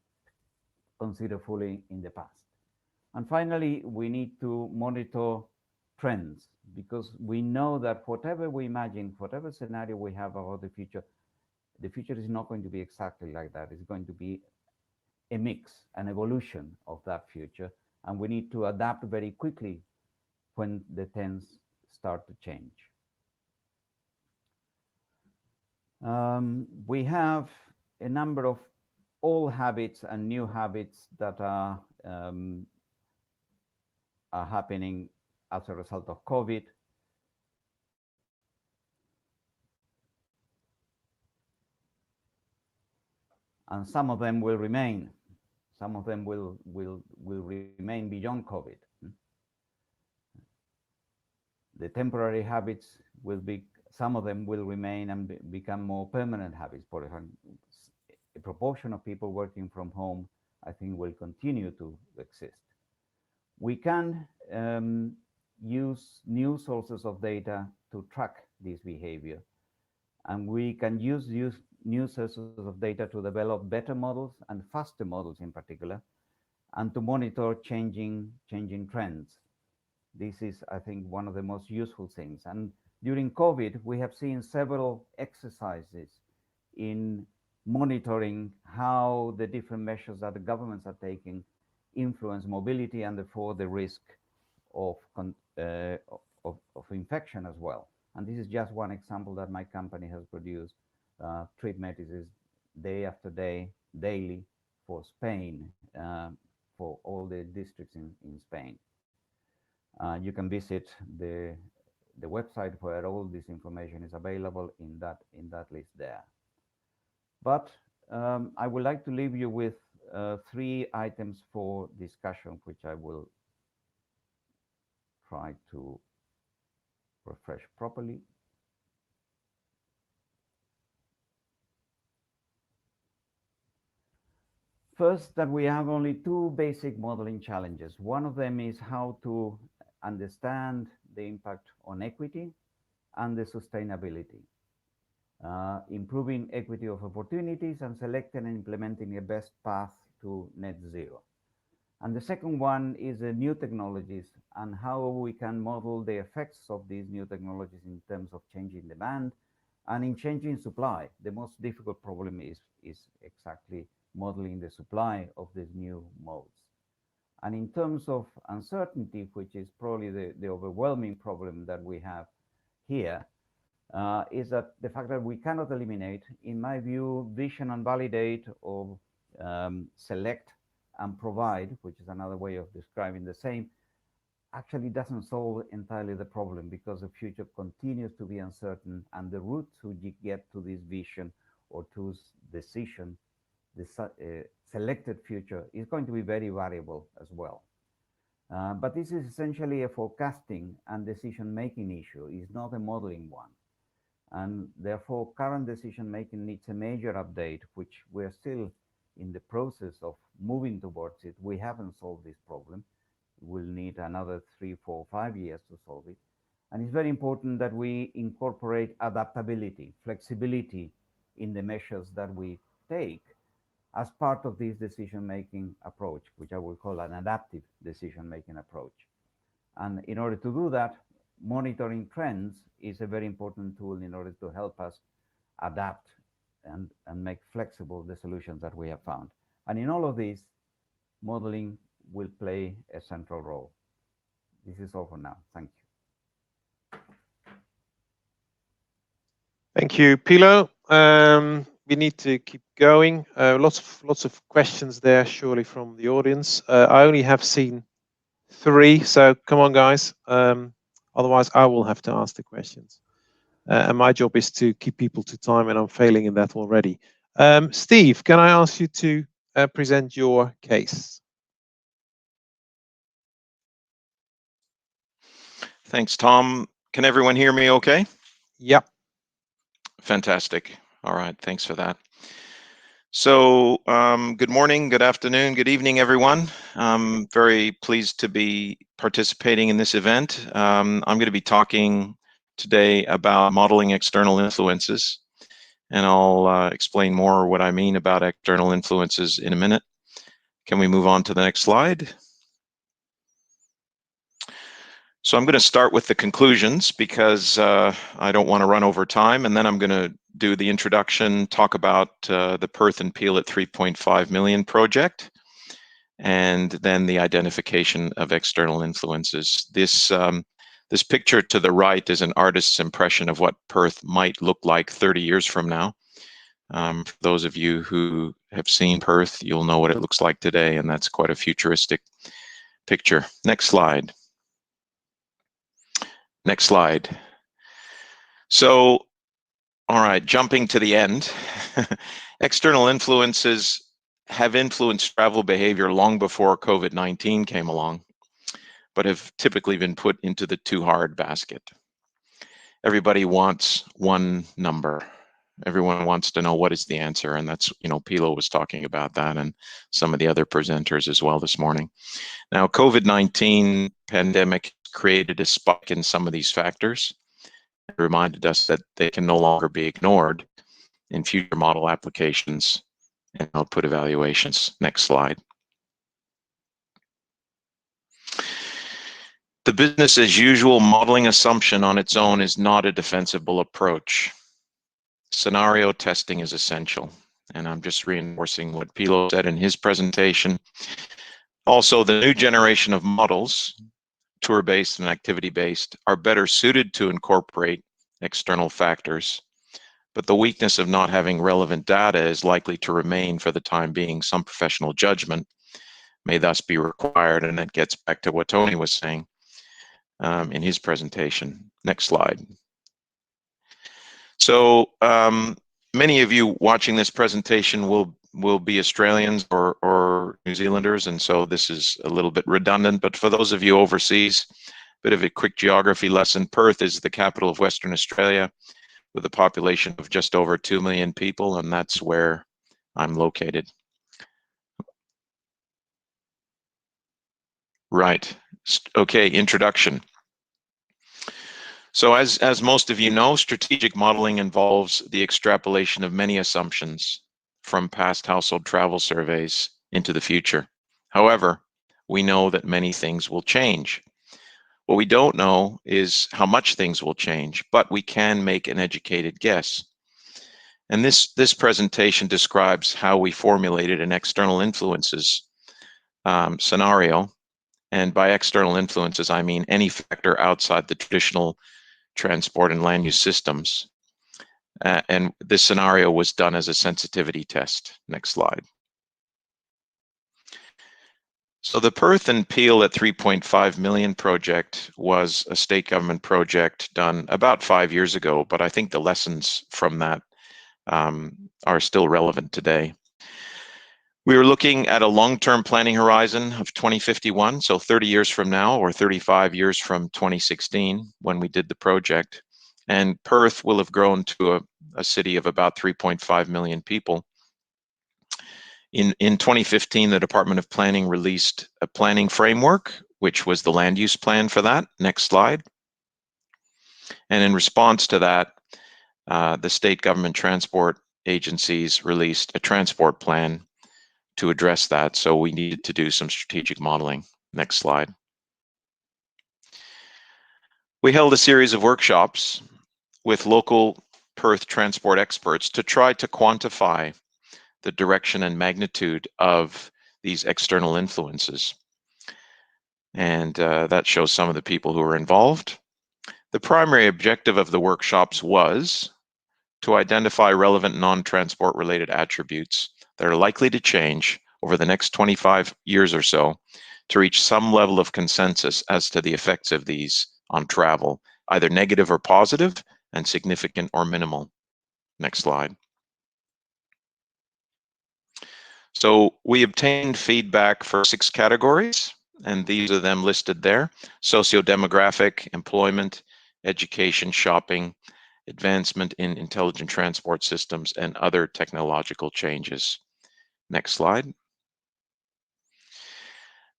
considered fully in the past. And finally, we need to monitor trends, because we know that whatever we imagine, whatever scenario we have about the future is not going to be exactly like that. It's going to be a mix, an evolution of that future, and we need to adapt very quickly when the trends start to change. We have a number of old habits and new habits that are happening as a result of COVID. And some of them will remain. Some of them will remain beyond COVID. The temporary habits will be, some of them will remain and become more permanent habits. For example, a proportion of people working from home, I think, will continue to exist. We can use new sources of data to track this behavior. And we can use new sources of data to develop better models and faster models in particular, and to monitor changing trends. This is, I think, one of the most useful things. And during COVID, we have seen several exercises in monitoring how the different measures that the governments are taking influence mobility and therefore the risk of infection as well. And this is just one example that my company has produced. Trip matrices day after day, daily, for Spain, for all the districts in Spain. You can visit the website where all this information is available in that list there. But I would like to leave you with 3 items for discussion, which I will try to refresh properly. First, that we have only 2 basic modeling challenges. One of them is how to understand the impact on equity and the sustainability. Improving equity of opportunities and selecting and implementing a best path to net zero. And the second one is the new technologies and how we can model the effects of these new technologies in terms of changing demand and in changing supply. The most difficult problem is exactly modeling the supply of these new modes. And in terms of uncertainty, which is probably the overwhelming problem that we have here, is that the fact that we cannot eliminate, in my view, vision and validate, or select and provide, which is another way of describing the same, actually doesn't solve entirely the problem, because the future continues to be uncertain, and the route to get to this vision or to decision the selected future is going to be very variable as well. But this is essentially a forecasting and decision-making issue. It's not a modeling one. And therefore, current decision-making needs a major update, which we're still in the process of moving towards it. We haven't solved this problem. We'll need another 3, 4, 5 years to solve it. And it's very important that we incorporate adaptability, flexibility in the measures that we take as part of this decision-making approach, which I will call an adaptive decision-making approach. And in order to do that, monitoring trends is a very important tool in order to help us adapt and make flexible the solutions that we have found. And in all of this, modeling will play a central role. This is all for now. Thank you. Thank you, Pilo. We need to keep going. Lots of questions there, surely from the audience. I only have seen 3, so come on, guys. Otherwise, I will have to ask the questions. And my job is to keep people to time, and I'm failing in that already. Steve, can I ask you to present your case? Thanks, Tom. Can everyone hear me okay? Yep. Fantastic. All right, thanks for that. So good morning, good afternoon, good evening, everyone. I'm very pleased to be participating in this event. I'm going to be talking today about modeling external influences, and I'll explain more what I mean about external influences in a minute. Can we move on to the next slide? So I'm going to start with the conclusions because I don't want to run over time, and then I'm going to do the introduction, talk about the Perth and Peel at 3.5 million project, and then the identification of external influences. This picture to the right is an artist's impression of what Perth might look like 30 years from now. For those of you who have seen Perth, you'll know what it looks like today, and that's quite a futuristic picture. Next slide. Next slide. So, all right, jumping to the end. External influences have influenced travel behavior long before COVID-19 came along, but have typically been put into the too hard basket. Everybody wants one number. Everyone wants to know what is the answer, and that's, Pilo was talking about that, and some of the other presenters as well this morning. Now, COVID-19 pandemic created a spike in some of these factors. It reminded us that they can no longer be ignored in future model applications and output evaluations. Next slide. The business as usual modeling assumption on its own is not a defensible approach. Scenario testing is essential, and I'm just reinforcing what Pilo said in his presentation. Also, the new generation of models, tour-based and activity-based, are better suited to incorporate external factors, but the weakness of not having relevant data is likely to remain for the time being. Some professional judgment may thus be required, and that gets back to what Tony was saying in his presentation. Next slide. So many of you watching this presentation will be Australians or New Zealanders, and so this is a little bit redundant, but for those of you overseas, a bit of a quick geography lesson. Perth is the capital of Western Australia with a population of just over 2 million people, and that's where I'm located. Right. Okay, introduction. So as most of you know, strategic modeling involves the extrapolation of many assumptions from past household travel surveys into the future. However, we know that many things will change. What we don't know is how much things will change, but we can make an educated guess. And this presentation describes how we formulated an external influences scenario. And by external influences, I mean any factor outside the traditional transport and land use systems. And this scenario was done as a sensitivity test. Next slide. So the Perth and Peel at 3.5 million project was a state government project done about 5 years ago, but I think the lessons from that are still relevant today. We were looking at a long-term planning horizon of 2051, so 30 years from now, or 35 years from 2016 when we did the project. And Perth will have grown to a city of about 3.5 million people. In 2015, the Department of Planning released a planning framework, which was the land use plan for that. Next slide. And in response to that, the state government transport agencies released a transport plan to address that. So we needed to do some strategic modeling. Next slide. We held a series of workshops with local Perth transport experts to try to quantify the direction and magnitude of these external influences. And that shows some of the people who were involved. The primary objective of the workshops was to identify relevant non-transport related attributes that are likely to change over the next 25 years or so to reach some level of consensus as to the effects of these on travel, either negative or positive, and significant or minimal. Next slide. So we obtained feedback for 6 categories, and these are them listed there: socio-demographic, employment, education, shopping, advancement in intelligent transport systems, and other technological changes. Next slide.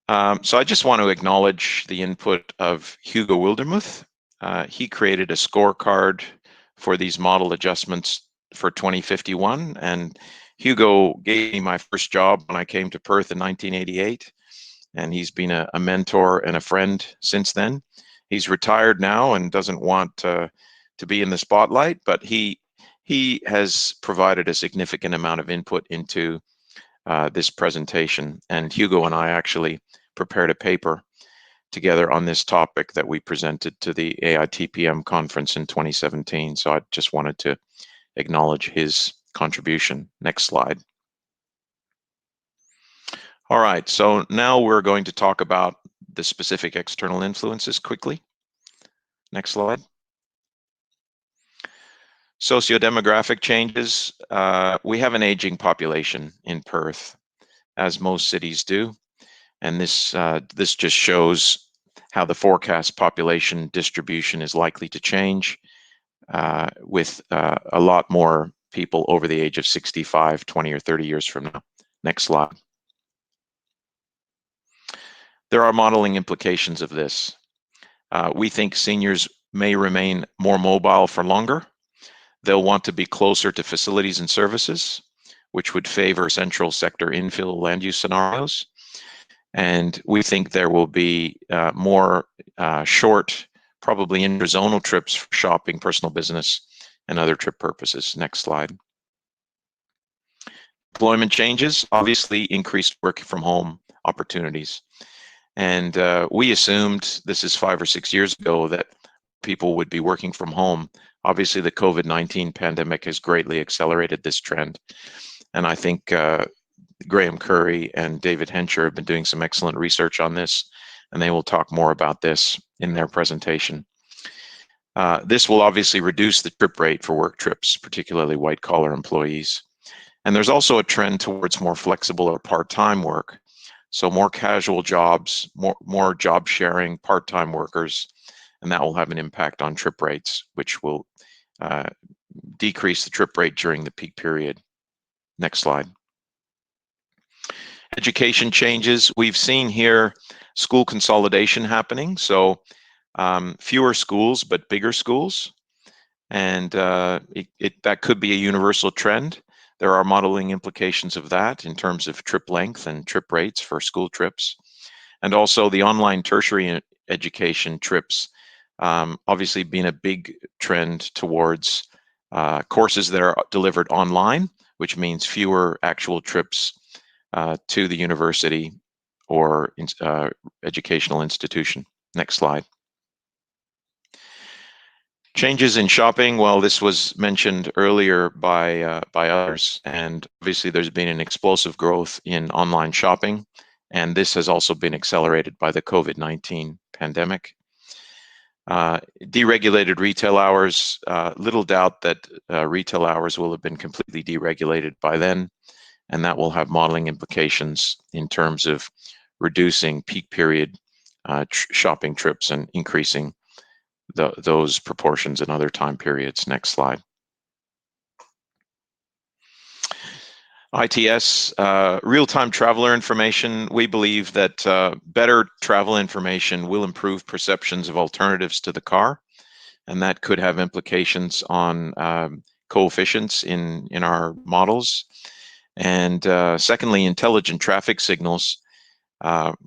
So I just want to acknowledge the input of Hugo Wildermuth. He created a scorecard for these model adjustments for 2051, and Hugo gave me my first job when I came to Perth in 1988, and he's been a mentor and a friend since then. He's retired now and doesn't want to be in the spotlight, but he has provided a significant amount of input into this presentation. And Hugo and I actually prepared a paper together on this topic that we presented to the AITPM conference in 2017. So I just wanted to acknowledge his contribution. Next slide. All right, so now we're going to talk about the specific external influences quickly. Next slide. Socio-demographic changes. We have an aging population in Perth, as most cities do. And this just shows how the forecast population distribution is likely to change with a lot more people over the age of 65, 20 or 30 years from now. Next slide. There are modeling implications of this. We think seniors may remain more mobile for longer. They'll want to be closer to facilities and services, which would favor central sector infill land use scenarios. And we think there will be more short, probably interzonal trips for shopping, personal business, and other trip purposes. Next slide. Employment changes, obviously increased work from home opportunities. And we assumed, this is 5 or 6 years ago, that people would be working from home. Obviously, the COVID-19 pandemic has greatly accelerated this trend. And I think Graham Curry and David Hencher have been doing some excellent research on this, and they will talk more about this in their presentation. This will obviously reduce the trip rate for work trips, particularly white-collar employees. And there's also a trend towards more flexible or part-time work. So more casual jobs, more job sharing, part-time workers, and that will have an impact on trip rates, which will decrease the trip rate during the peak period. Next slide. Education changes. We've seen here school consolidation happening. So fewer schools, but bigger schools. And that could be a universal trend. There are modeling implications of that in terms of trip length and trip rates for school trips. And also the online tertiary education trips, obviously being a big trend towards courses that are delivered online, which means fewer actual trips to the university or educational institution. Next slide. Changes in shopping. Well, this was mentioned earlier by others, and obviously there's been an explosive growth in online shopping, and this has also been accelerated by the COVID-19 pandemic. Deregulated retail hours. Little doubt that retail hours will have been completely deregulated by then, and that will have modeling implications in terms of reducing peak period shopping trips and increasing those proportions in other time periods. Next slide. ITS, real-time traveler information. We believe that better travel information will improve perceptions of alternatives to the car, and that could have implications on coefficients in our models. And secondly, intelligent traffic signals.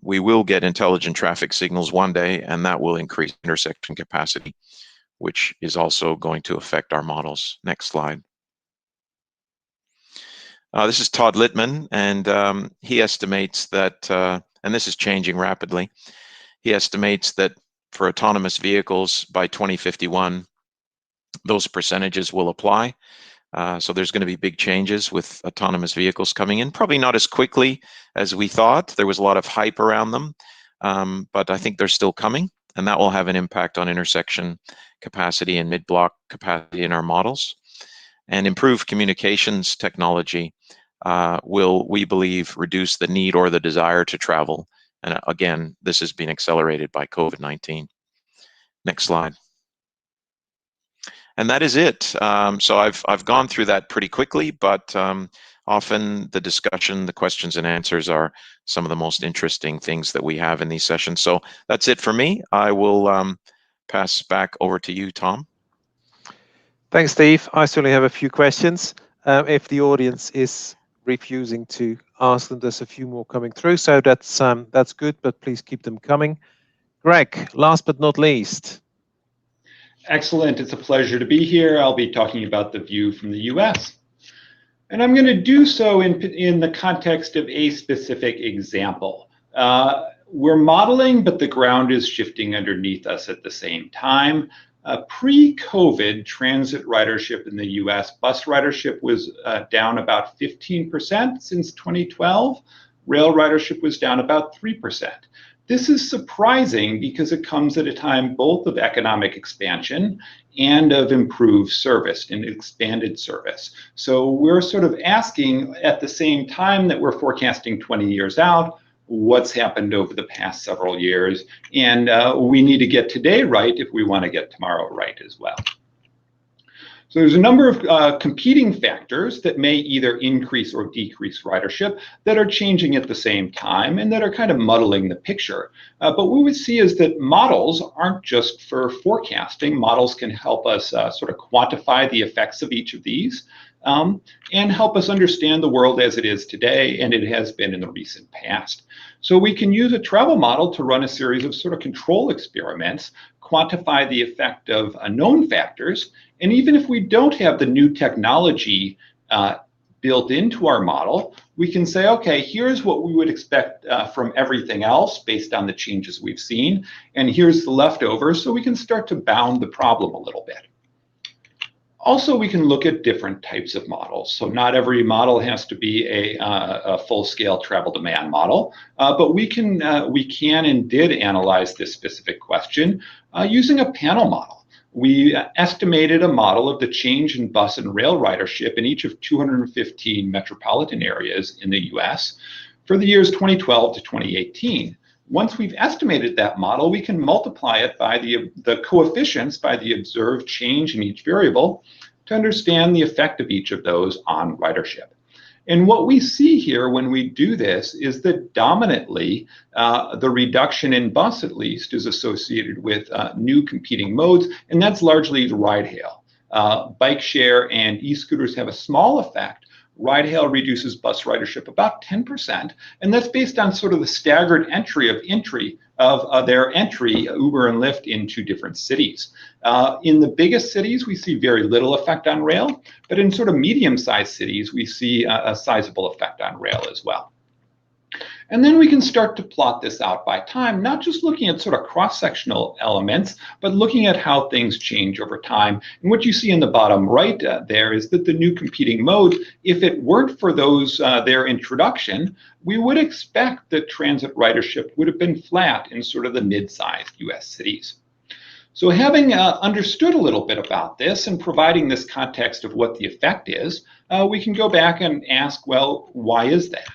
We will get intelligent traffic signals one day, and that will increase intersection capacity, which is also going to affect our models. Next slide. This is Todd Littman, and he estimates that, and this is changing rapidly, he estimates that for autonomous vehicles by 2051, those percentages will apply. So there's going to be big changes with autonomous vehicles coming in, probably not as quickly as we thought. There was a lot of hype around them, but I think they're still coming, and that will have an impact on intersection capacity and mid-block capacity in our models. And improved communications technology will, we believe, reduce the need or the desire to travel. And again, this has been accelerated by COVID-19. Next slide. And that is it. So I've gone through that pretty quickly, but often the discussion, the questions and answers are some of the most interesting things that we have in these sessions. So that's it for me. I will pass back over to you, Tom. Thanks, Steve. I certainly have a few questions. If the audience is refusing to ask them, there's a few more coming through, so that's good, but please keep them coming. Greg, last but not least. Excellent. It's a pleasure to be here. I'll be talking about the view from the US. And I'm going to do so in the context of a specific example. We're modeling, but the ground is shifting underneath us at the same time. Pre-COVID, transit ridership in the US, bus ridership was down about 15% since 2012. Rail ridership was down about 3%. This is surprising because it comes at a time both of economic expansion and of improved service and expanded service. So we're sort of asking at the same time that we're forecasting 20 years out, what's happened over the past several years, and we need to get today right if we want to get tomorrow right as well. So there's a number of competing factors that may either increase or decrease ridership that are changing at the same time and that are kind of muddling the picture. But what we see is that models aren't just for forecasting. Models can help us sort of quantify the effects of each of these and help us understand the world as it is today and it has been in the recent past. So we can use a travel model to run a series of sort of control experiments, quantify the effect of known factors, and even if we don't have the new technology built into our model, we can say, okay, here's what we would expect from everything else based on the changes we've seen, and here's the leftovers, so we can start to bound the problem a little bit. Also, we can look at different types of models. So not every model has to be a full-scale travel demand model, but we can and did analyze this specific question using a panel model. We estimated a model of the change in bus and rail ridership in each of 215 metropolitan areas in the US for the years 2012 to 2018. Once we've estimated that model, we can multiply it by the coefficients, by the observed change in each variable, to understand the effect of each of those on ridership. And what we see here when we do this is that dominantly, the reduction in bus, at least, is associated with new competing modes, and that's largely the ride hail. Bike share and e-scooters have a small effect. Ride hail reduces bus ridership about 10%, and that's based on sort of the staggered entry of their entry, Uber and Lyft, into different cities. In the biggest cities, we see very little effect on rail, but in sort of medium-sized cities, we see a sizable effect on rail as well. And then we can start to plot this out by time, not just looking at sort of cross-sectional elements, but looking at how things change over time. And what you see in the bottom right there is that the new competing modes, if it weren't for those their introduction, we would expect that transit ridership would have been flat in sort of the mid-sized US cities. So having understood a little bit about this and providing this context of what the effect is, we can go back and ask, well, why is that?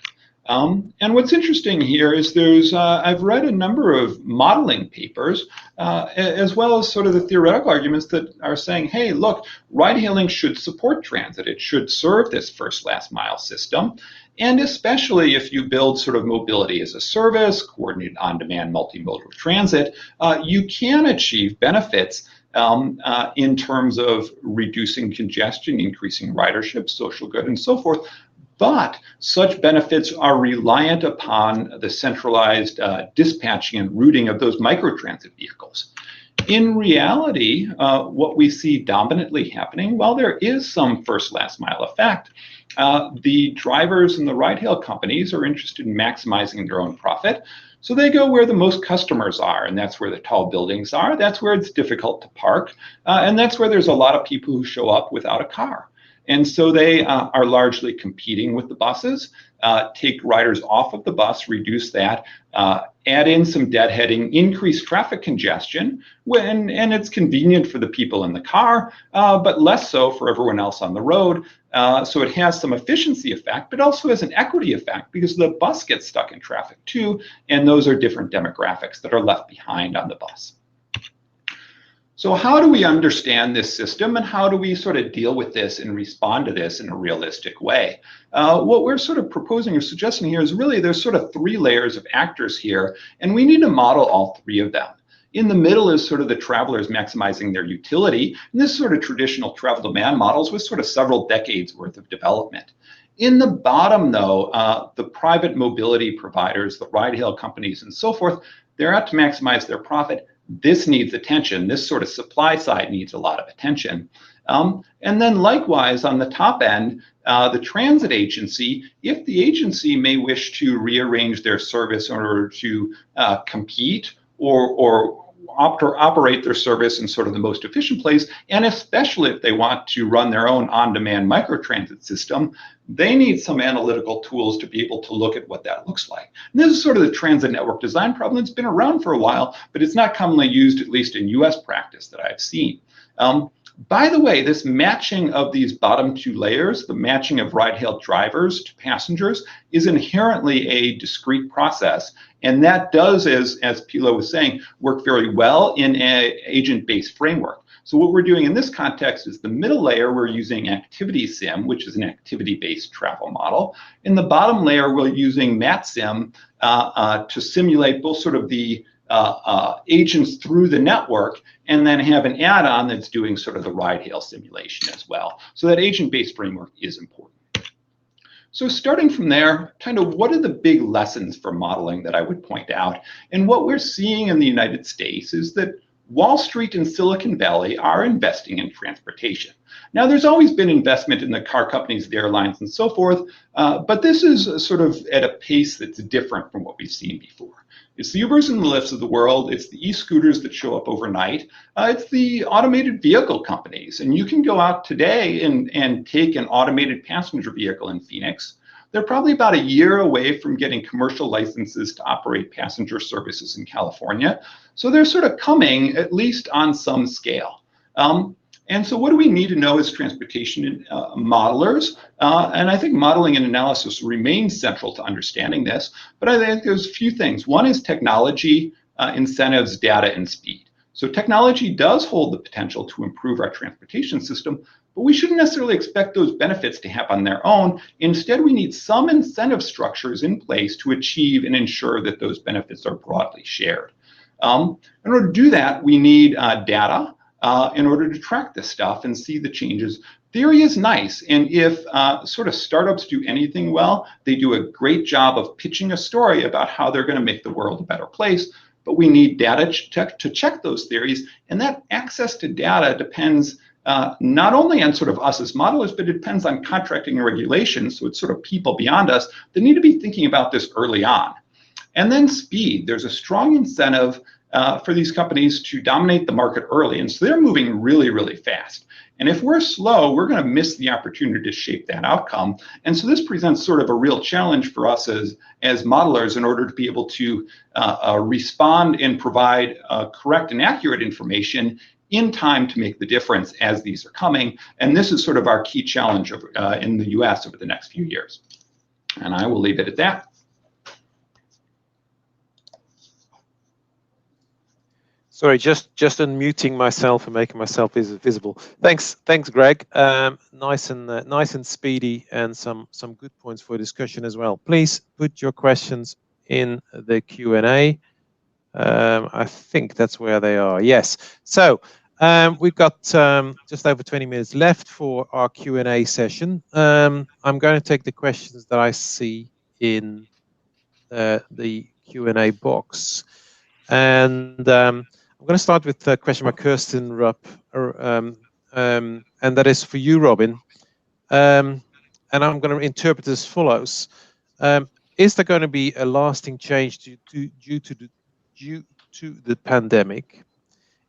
And what's interesting here is I've read a number of modeling papers, as well as sort of the theoretical arguments that are saying, hey, look, ride-hailing should support transit. It should serve this first last mile system. And especially if you build sort of mobility as a service, coordinated on-demand multimodal transit, you can achieve benefits in terms of reducing congestion, increasing ridership, social good, and so forth. But such benefits are reliant upon the centralized dispatching and routing of those microtransit vehicles. In reality, what we see dominantly happening, while there is some first last mile effect, the drivers and the ride-hail companies are interested in maximizing their own profit. So they go where the most customers are, and that's where the tall buildings are. That's where it's difficult to park, and that's where there's a lot of people who show up without a car. And so they are largely competing with the buses, take riders off of the bus, reduce that, add in some deadheading, increase traffic congestion, and it's convenient for the people in the car, but less so for everyone else on the road. So it has some efficiency effect, but also has an equity effect because the bus gets stuck in traffic too, and those are different demographics that are left behind on the bus. So how do we understand this system, and how do we sort of deal with this and respond to this in a realistic way? What we're sort of proposing or suggesting here is really there's sort of three layers of actors here, and we need to model all three of them. In the middle is sort of the travelers maximizing their utility, and this is sort of traditional travel demand models with sort of several decades worth of development. In the bottom, though, the private mobility providers, the ride-hail companies, and so forth, they're out to maximize their profit. This needs attention. This sort of supply side needs a lot of attention. And then likewise, on the top end, the transit agency, if the agency may wish to rearrange their service in order to compete or operate their service in sort of the most efficient place, and especially if they want to run their own on-demand microtransit system, they need some analytical tools to be able to look at what that looks like. And this is sort of the transit network design problem. It's been around for a while, but it's not commonly used, at least in US practice that I've seen. By the way, this matching of these bottom two layers, the matching of ride-hail drivers to passengers, is inherently a discrete process. And that does, as Pilo was saying, work very well in an agent-based framework. So what we're doing in this context is the middle layer, we're using Activity Sim, which is an activity-based travel model. In the bottom layer, we're using MatSim to simulate both sort of the agents through the network, and then have an add-on that's doing sort of the ride-hail simulation as well. So that agent-based framework is important. So starting from there, kind of what are the big lessons for modeling that I would point out? And what we're seeing in the United States is that Wall Street and Silicon Valley are investing in transportation. Now, there's always been investment in the car companies, the airlines, and so forth, but this is sort of at a pace that's different from what we've seen before. It's the Ubers and the Lyfts of the world. It's the e-scooters that show up overnight. It's the automated vehicle companies. And you can go out today and take an automated passenger vehicle in Phoenix. They're probably about a year away from getting commercial licenses to operate passenger services in California. So they're sort of coming, at least on some scale. And so what do we need to know as transportation modelers? And I think modeling and analysis remains central to understanding this, but I think there's a few things. One is technology, incentives, data, and speed. So technology does hold the potential to improve our transportation system, but we shouldn't necessarily expect those benefits to happen on their own. Instead, we need some incentive structures in place to achieve and ensure that those benefits are broadly shared. In order to do that, we need data. In order to track this stuff and see the changes. Theory is nice, and if sort of startups do anything well, they do a great job of pitching a story about how they're going to make the world a better place, but we need data to check those theories, and that access to data depends not only on sort of us as modelers, but it depends on contracting and regulation, so it's sort of people beyond us that need to be thinking about this early on. And then speed. There's a strong incentive for these companies to dominate the market early. And so they're moving really, really fast. And if we're slow, we're going to miss the opportunity to shape that outcome. And so this presents sort of a real challenge for us as modelers in order to be able to respond and provide correct and accurate information in time to make the difference as these are coming. And this is sort of our key challenge in the US over the next few years. And I will leave it at that. Sorry, just unmuting myself and making myself visible. Thanks, Greg. Nice and speedy, and some good points for discussion as well. Please put your questions in the Q&A. I think that's where they are. Yes. So we've got just over 20 minutes left for our Q&A session. I'm going to take the questions that I see in the Q&A box, and I'm going to start with a question by Kirsten Rupp, and that is for you, Robin. And I'm going to interpret as follows: is there going to be a lasting change due to the pandemic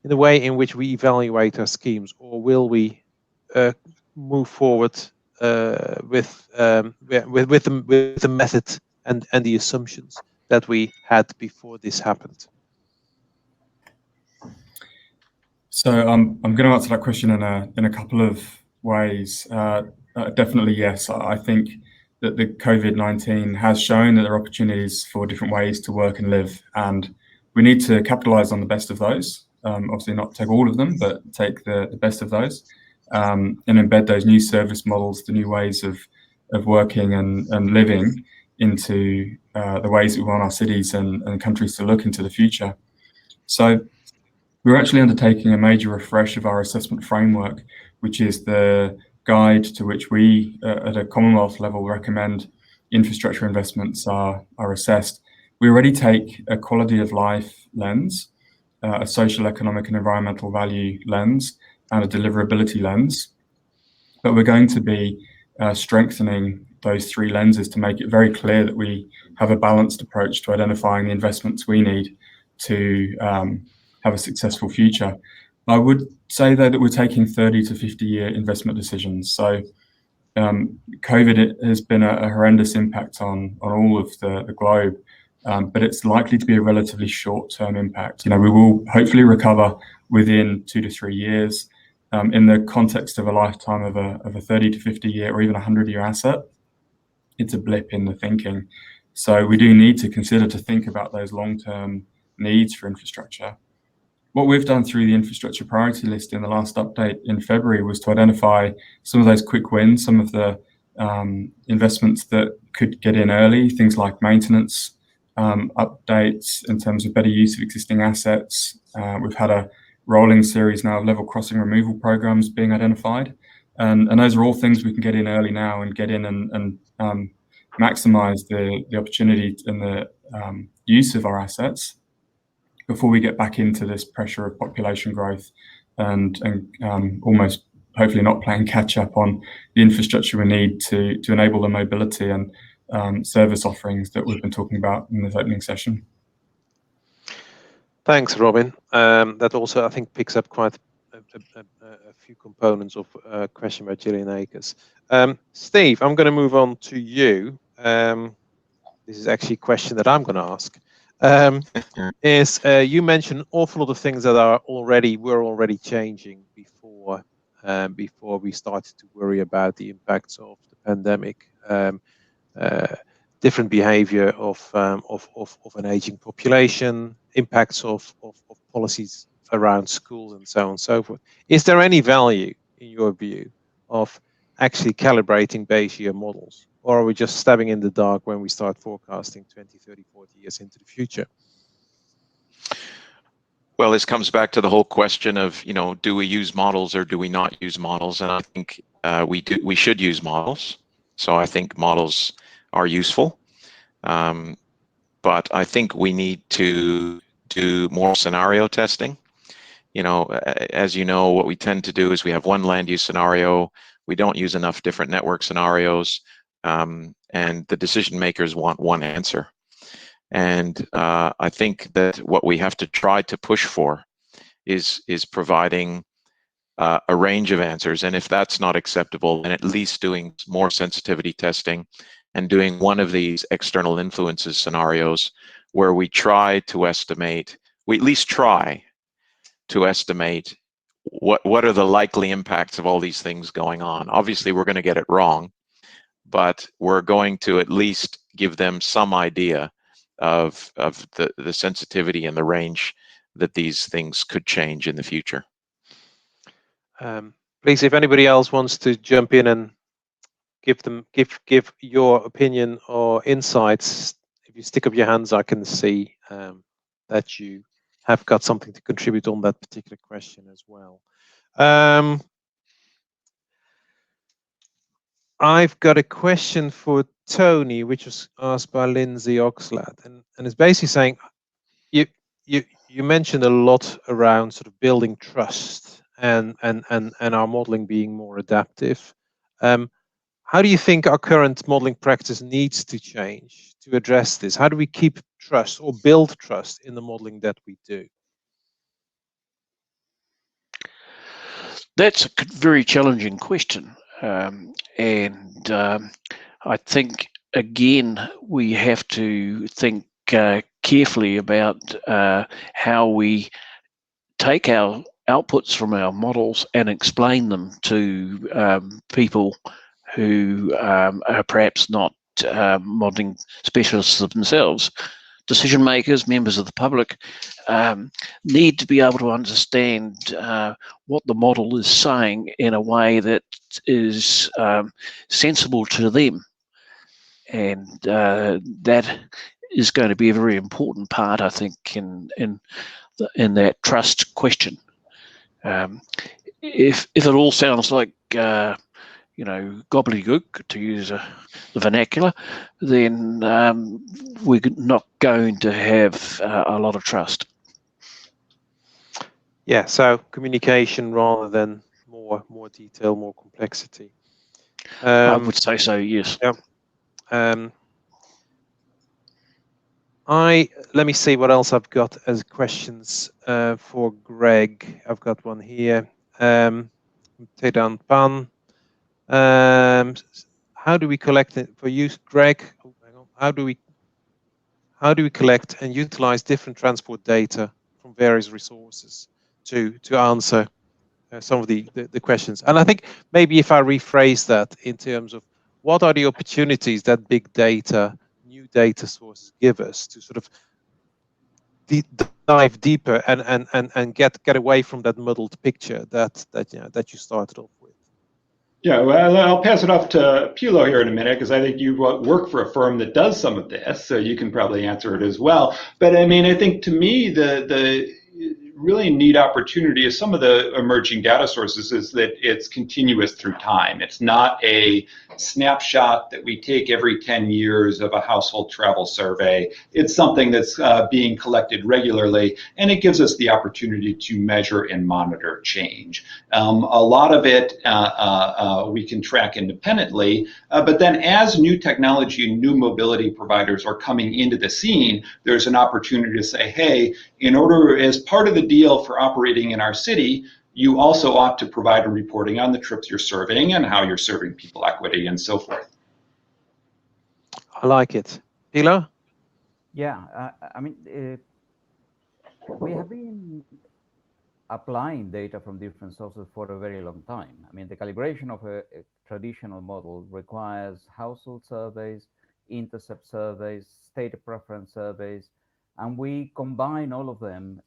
in the way in which we evaluate our schemes, or will we move forward with the method and the assumptions that we had before this happened? So I'm going to answer that question in a couple of ways. Definitely yes. I think that the COVID-19 has shown that there are opportunities for different ways to work and live, and we need to capitalize on the best of those. Obviously not take all of them, but take the best of those, and embed those new service models, the new ways of working and living into the ways that we want our cities and countries to look into the future. So we're actually undertaking a major refresh of our assessment framework, which is the guide to which we, at a Commonwealth level, recommend infrastructure investments are assessed. We already take a quality of life lens, a social, economic and environmental value lens, and a deliverability lens. But we're going to be strengthening those three lenses to make it very clear that we have a balanced approach to identifying the investments we need to have a successful future. I would say though that we're taking 30 to 50 year investment decisions. So COVID has been a horrendous impact on all of the globe, but it's likely to be a relatively short-term impact. We will hopefully recover within 2 to 3 years. In the context of a lifetime of a 30 to 50 year or even 100-year asset, it's a blip in the thinking. So we do need to consider to think about those long-term needs for infrastructure. What we've done through the infrastructure priority list in the last update in February was to identify some of those quick wins, some of the investments that could get in early, things like maintenance, updates in terms of better use of existing assets. We've had a rolling series now of level crossing removal programs being identified. And those are all things we can get in early now and get in and maximize the opportunity and the use of our assets before we get back into this pressure of population growth and almost hopefully not playing catch up on the infrastructure we need to enable the mobility and service offerings that we've been talking about in this opening session. Thanks, Robin. That also, I think, picks up quite a few components of a question by Gillian Akers. Steve, I'm going to move on to you. This is actually a question that I'm going to ask. You mentioned an awful lot of things that were already changing before we started to worry about the impacts of the pandemic. Different behavior of an aging population, impacts of policies around schools and so on and so forth. Is there any value, in your view, of actually calibrating base year models? Or are we just stabbing in the dark when we start forecasting 20, 30, 40 years into the future? Well, this comes back to the whole question of, do we use models or do we not use models? And I think we should use models. So I think models are useful. But I think we need to do more scenario testing. As you know, what we tend to do is we have one land use scenario. We don't use enough different network scenarios. And the decision makers want one answer. And I think that what we have to try to push for is providing a range of answers. And if that's not acceptable, then at least doing more sensitivity testing and doing one of these external influences scenarios where we try to estimate, we at least try to estimate what are the likely impacts of all these things going on. Obviously, we're going to get it wrong, but we're going to at least give them some idea of the sensitivity and the range that these things could change in the future. Please, if anybody else wants to jump in and give your opinion or insights, if you stick up your hands, I can see that you have got something to contribute on that particular question as well. I've got a question for Tony, which was asked by Lindsay Oxlade, and it's basically saying you mentioned a lot around sort of building trust and our modeling being more adaptive. How do you think our current modeling practice needs to change to address this? How do we keep trust or build trust in the modeling that we do? That's a very challenging question. And I think, again, we have to think carefully about how we take our outputs from our models and explain them to people who are perhaps not modeling specialists themselves. Decision makers, members of the public, need to be able to understand what the model is saying in a way that is sensible to them. And that is going to be a very important part, I think, in that trust question. If it all sounds like gobbledygook, to use the vernacular, then we're not going to have a lot of trust. Yeah, so communication rather than more detail, more complexity. I would say so, yes. Yeah. Let me see what else I've got as questions for Greg. I've got one here. Tedan Pan. How do we collect it for you, Greg? Oh, hang on. How do we collect and utilize different transport data from various resources to answer some of the questions? And I think maybe if I rephrase that in terms of what are the opportunities that big data, new data sources give us to sort of dive deeper and get away from that muddled picture that you started off with. Yeah, well, I'll pass it off to Pilo here in a minute, because I think you work for a firm that does some of this, so you can probably answer it as well. But I mean, I think to me, the really neat opportunity is some of the emerging data sources is that it's continuous through time. It's not a snapshot that we take every 10 years of a household travel survey. It's something that's being collected regularly, and it gives us the opportunity to measure and monitor change. A lot of it we can track independently, but then as new technology and new mobility providers are coming into the scene, there's an opportunity to say, hey, in order, as part of the deal for operating in our city, you also ought to provide a reporting on the trips you're serving and how you're serving people equity and so forth. I like it. Pilo? Yeah, I mean, we have been applying data from different sources for a very long time. I mean, the calibration of a traditional model requires household surveys, intercept surveys, state preference surveys, and we combine all of them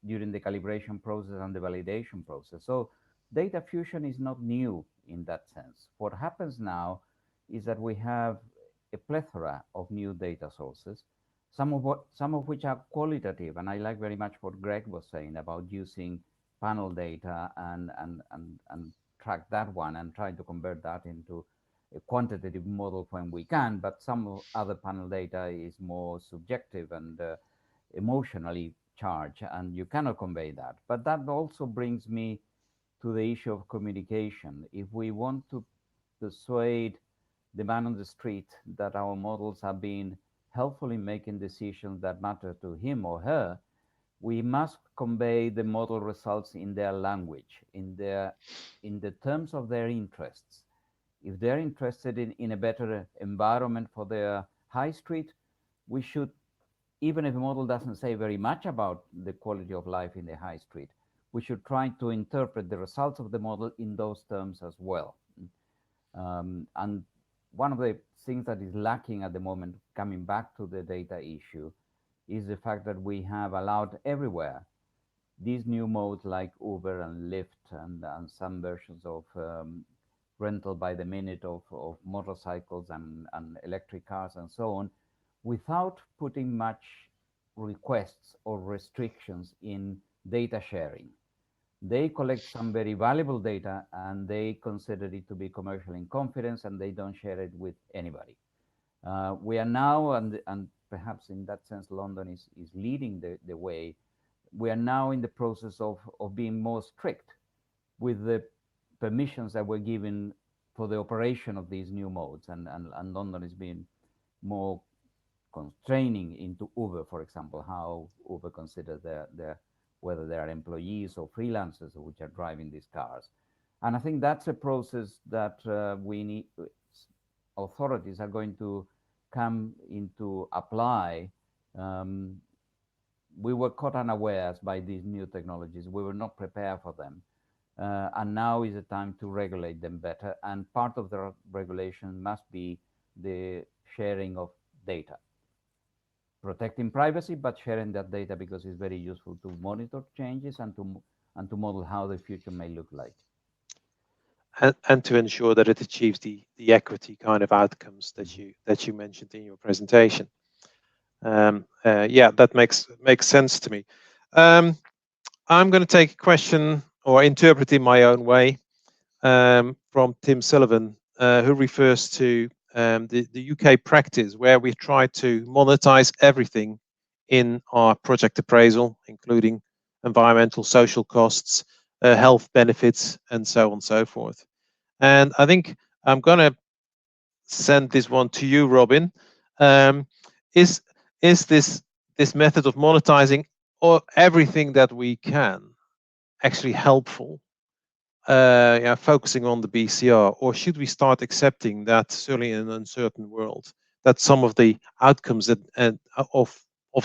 during the calibration process and the validation process. So data fusion is not new in that sense. What happens now is that we have a plethora of new data sources, some of which are qualitative, and I like very much what Greg was saying about using panel data and track that one and try to convert that into a quantitative model when we can, but some other panel data is more subjective and emotionally charged, and you cannot convey that. But that also brings me to the issue of communication. If we want to persuade the man on the street that our models have been helpful in making decisions that matter to him or her, we must convey the model results in their language, in the terms of their interests. If they're interested in a better environment for their high street, we should, even if the model doesn't say very much about the quality of life in the high street, we should try to interpret the results of the model in those terms as well. And one of the things that is lacking at the moment, coming back to the data issue, is the fact that we have allowed everywhere these new modes like Uber and Lyft and some versions of rental by the minute of motorcycles and electric cars and so on, without putting much requests or restrictions in data sharing. They collect some very valuable data and they consider it to be commercial in confidence, and they don't share it with anybody. We are now, and perhaps in that sense, London is leading the way. We are now in the process of being more strict with the permissions that were given for the operation of these new modes, and London is being more constraining into Uber, for example, how Uber considers whether they are employees or freelancers which are driving these cars. And I think that's a process that we need, authorities are going to come into apply. We were caught unawares by these new technologies. We were not prepared for them. And now is the time to regulate them better. And part of the regulation must be the sharing of data. Protecting privacy, but sharing that data because it's very useful to monitor changes and to model how the future may look like. And to ensure that it achieves the equity kind of outcomes that you mentioned in your presentation. Yeah, that makes sense to me. I'm going to take a question, or interpret in my own way, from Tim Sullivan, who refers to the UK practice where we try to monetize everything in our project appraisal, including environmental, social costs, health benefits, and so on and so forth. And I think I'm going to send this one to you, Robin. Is this method of monetizing or everything that we can actually helpful? Focusing on the BCR, or should we start accepting that, certainly in an uncertain world, that some of the outcomes of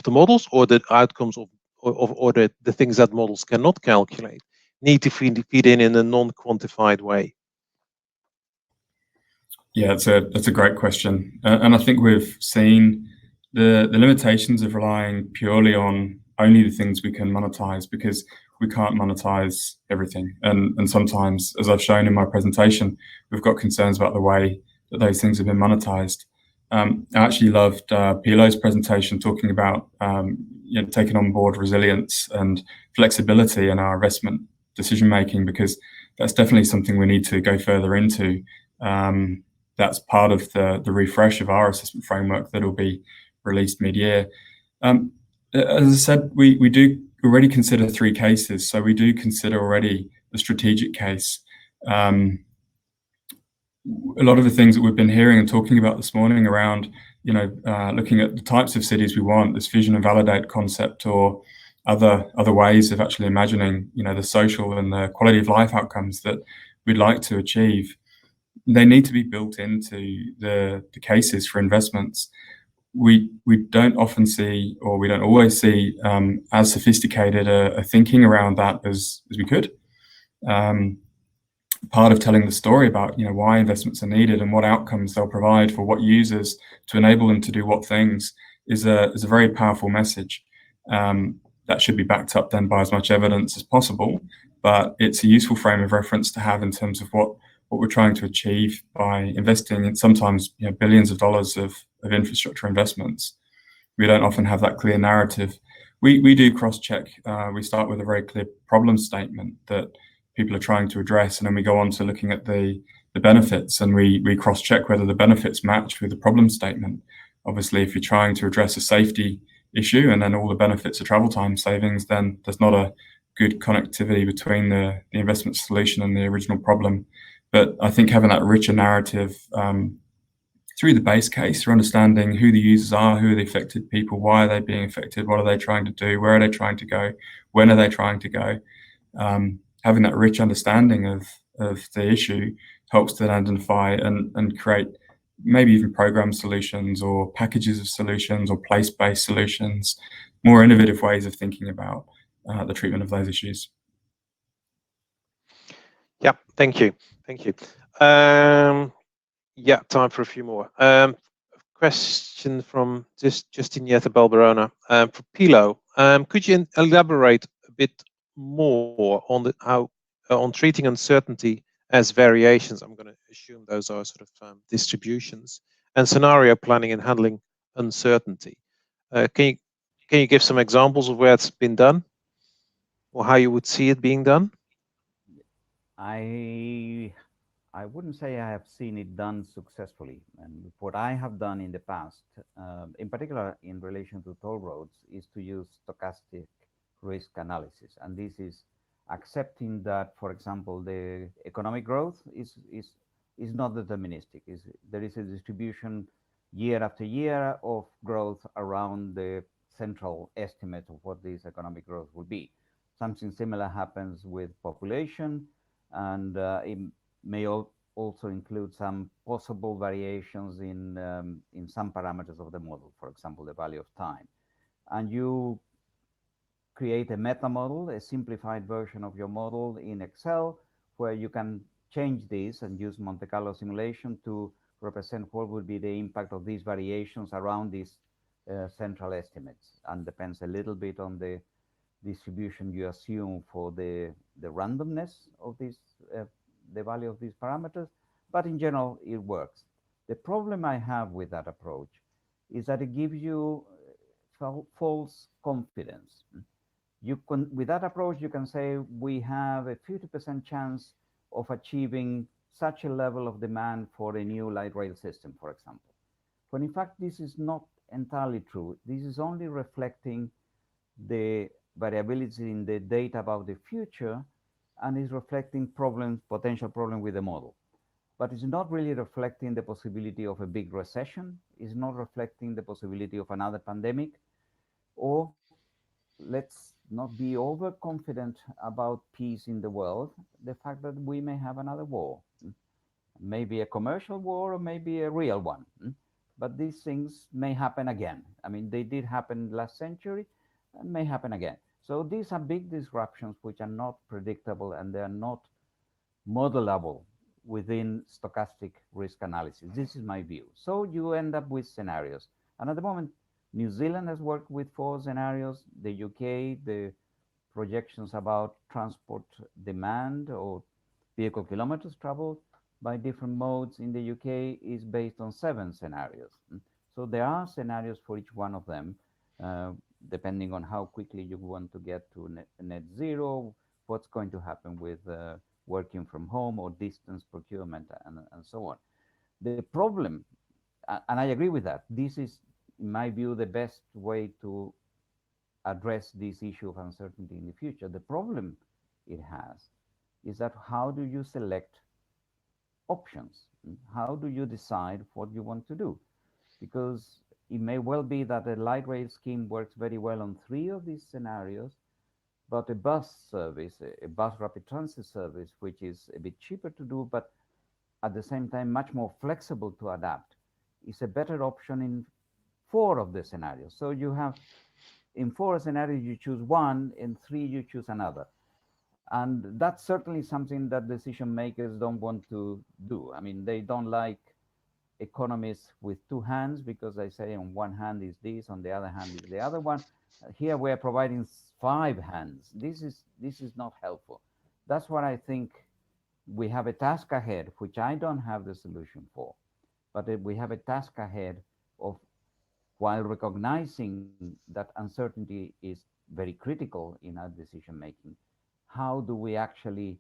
the models, or the outcomes or the things that models cannot calculate, need to feed in a non-quantified way? Yeah, that's a great question, and I think we've seen the limitations of relying purely on only the things we can monetize, because we can't monetize everything. And sometimes, as I've shown in my presentation, we've got concerns about the way that those things have been monetized. I actually loved Pilo's presentation talking about taking on board resilience and flexibility in our investment decision making, because that's definitely something we need to go further into. That's part of the refresh of our assessment framework that will be released mid-year. As I said, we do already consider 3 cases. So we do consider already the strategic case. A lot of the things that we've been hearing and talking about this morning around, looking at the types of cities we want, this vision and validate concept, or other ways of actually imagining, the social and the quality of life outcomes that we'd like to achieve, they need to be built into the cases for investments. We don't often see, or we don't always see, as sophisticated a thinking around that as we could. Part of telling the story about why investments are needed and what outcomes they'll provide for what users to enable them to do what things is a very powerful message. That should be backed up then by as much evidence as possible, but it's a useful frame of reference to have in terms of what we're trying to achieve by investing in sometimes billions of dollars of infrastructure investments. We don't often have that clear narrative. We do cross-check. We start with a very clear problem statement that people are trying to address, and then we go on to looking at the benefits, and we cross-check whether the benefits match with the problem statement. Obviously, if you're trying to address a safety issue and then all the benefits are travel time savings, then there's not a good connectivity between the investment solution and the original problem. But I think having that richer narrative through the base case, you're understanding who the users are, who are the affected people, why are they being affected, what are they trying to do, where are they trying to go, when are they trying to go. Having that rich understanding of the issue helps to identify and create maybe even program solutions or packages of solutions or place-based solutions, more innovative ways of thinking about the treatment of those issues. Yeah, thank you. Thank you. Yeah, time for a few more. Question from Justin Yetta Balberona for Pilo. Could you elaborate a bit more on how on treating uncertainty as variations? I'm going to assume those are sort of distributions, and scenario planning and handling uncertainty. Can you give some examples of where it's been done, or how you would see it being done? I wouldn't say I have seen it done successfully. And what I have done in the past, in particular in relation to toll roads, is to use stochastic risk analysis. And this is accepting that, for example, the economic growth is not deterministic. There is a distribution year after year of growth around the central estimate of what this economic growth will be. Something similar happens with population, and it may also include some possible variations in some parameters of the model, for example, the value of time. And you create a meta model, a simplified version of your model in Excel, where you can change this and use Monte Carlo simulation to represent what would be the impact of these variations around these central estimates, and depends a little bit on the distribution you assume for the randomness of this the value of these parameters, but in general, it works. The problem I have with that approach is that it gives you false confidence. With that approach, you can say we have a 50% chance of achieving such a level of demand for a new light rail system, for example. When in fact, this is not entirely true. This is only reflecting the variability in the data about the future, and is reflecting potential problem with the model. But it's not really reflecting the possibility of a big recession. It's not reflecting the possibility of another pandemic, or let's not be overconfident about peace in the world. The fact that we may have another war, maybe a commercial war or maybe a real one. But these things may happen again. I mean, they did happen last century and may happen again. So these are big disruptions which are not predictable, and they are not modelable within stochastic risk analysis. This is my view. So you end up with scenarios. And at the moment, New Zealand has worked with 4 scenarios. The UK, the projections about transport demand or vehicle kilometers traveled by different modes in the UK is based on 7 scenarios. So there are scenarios for each one of them, depending on how quickly you want to get to net zero, what's going to happen with working from home or distance procurement and so on. The problem, and I agree with that, this is, in my view, the best way to address this issue of uncertainty in the future. The problem it has is that how do you select options? How do you decide what you want to do? Because it may well be that a light rail scheme works very well on 3 of these scenarios, but a bus service, a bus rapid transit service, which is a bit cheaper to do, but at the same time much more flexible to adapt, is a better option in 4 of the scenarios. So you have, in 4 scenarios, you choose one, in 3 you choose another. And that's certainly something that decision makers don't want to do. I mean, they don't like economists with 2 hands, because they say on one hand is this, on the other hand is the other one. Here we're providing 5 hands. This is not helpful. That's what I think we have a task ahead, which I don't have the solution for, but we have a task ahead of, while recognizing that uncertainty is very critical in our decision making, how do we actually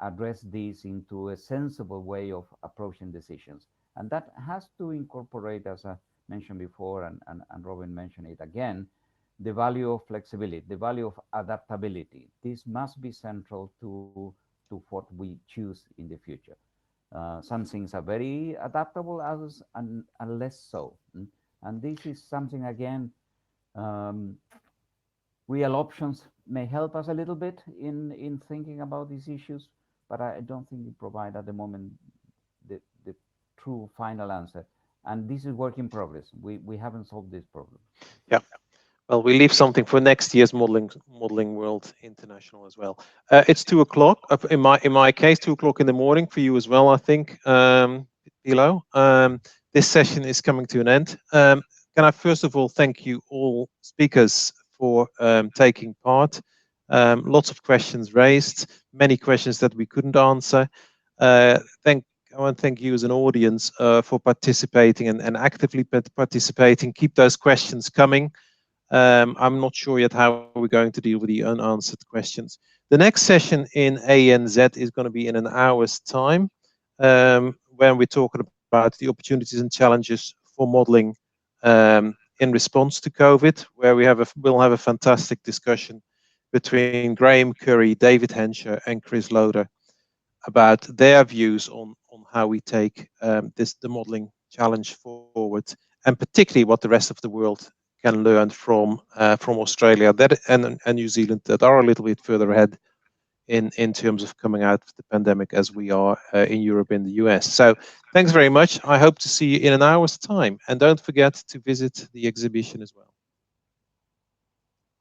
address this into a sensible way of approaching decisions? And that has to incorporate, as I mentioned before, and Robin mentioned it again, the value of flexibility, the value of adaptability. This must be central to what we choose in the future. Some things are very adaptable, others and less so. And this is something, again, real options may help us a little bit in thinking about these issues, but I don't think we provide at the moment the true final answer. And this is work in progress. We haven't solved this problem. Yeah. Well, we leave something for next year's modeling World International as well. It's 2 o'clock in my case, 2 o'clock in the morning for you as well, I think. Pilo, this session is coming to an end. Can I first of all thank you all speakers for taking part. Lots of questions raised, many questions that we couldn't answer. I want to thank you as an audience for participating and actively participating. Keep those questions coming. I'm not sure yet how we're going to deal with the unanswered questions. The next session in ANZ is going to be in an hour's time, when we're talking about the opportunities and challenges for modeling in response to COVID, where we'll have a fantastic discussion between Graham Curry, David Hensher, and Chris Loader about their views on how we take the modeling challenge forward, and particularly what the rest of the world can learn from Australia and New Zealand that are a little bit further ahead in terms of coming out of the pandemic as we are in Europe and the US. So thanks very much. I hope to see you in an hour's time, and don't forget to visit the exhibition as well.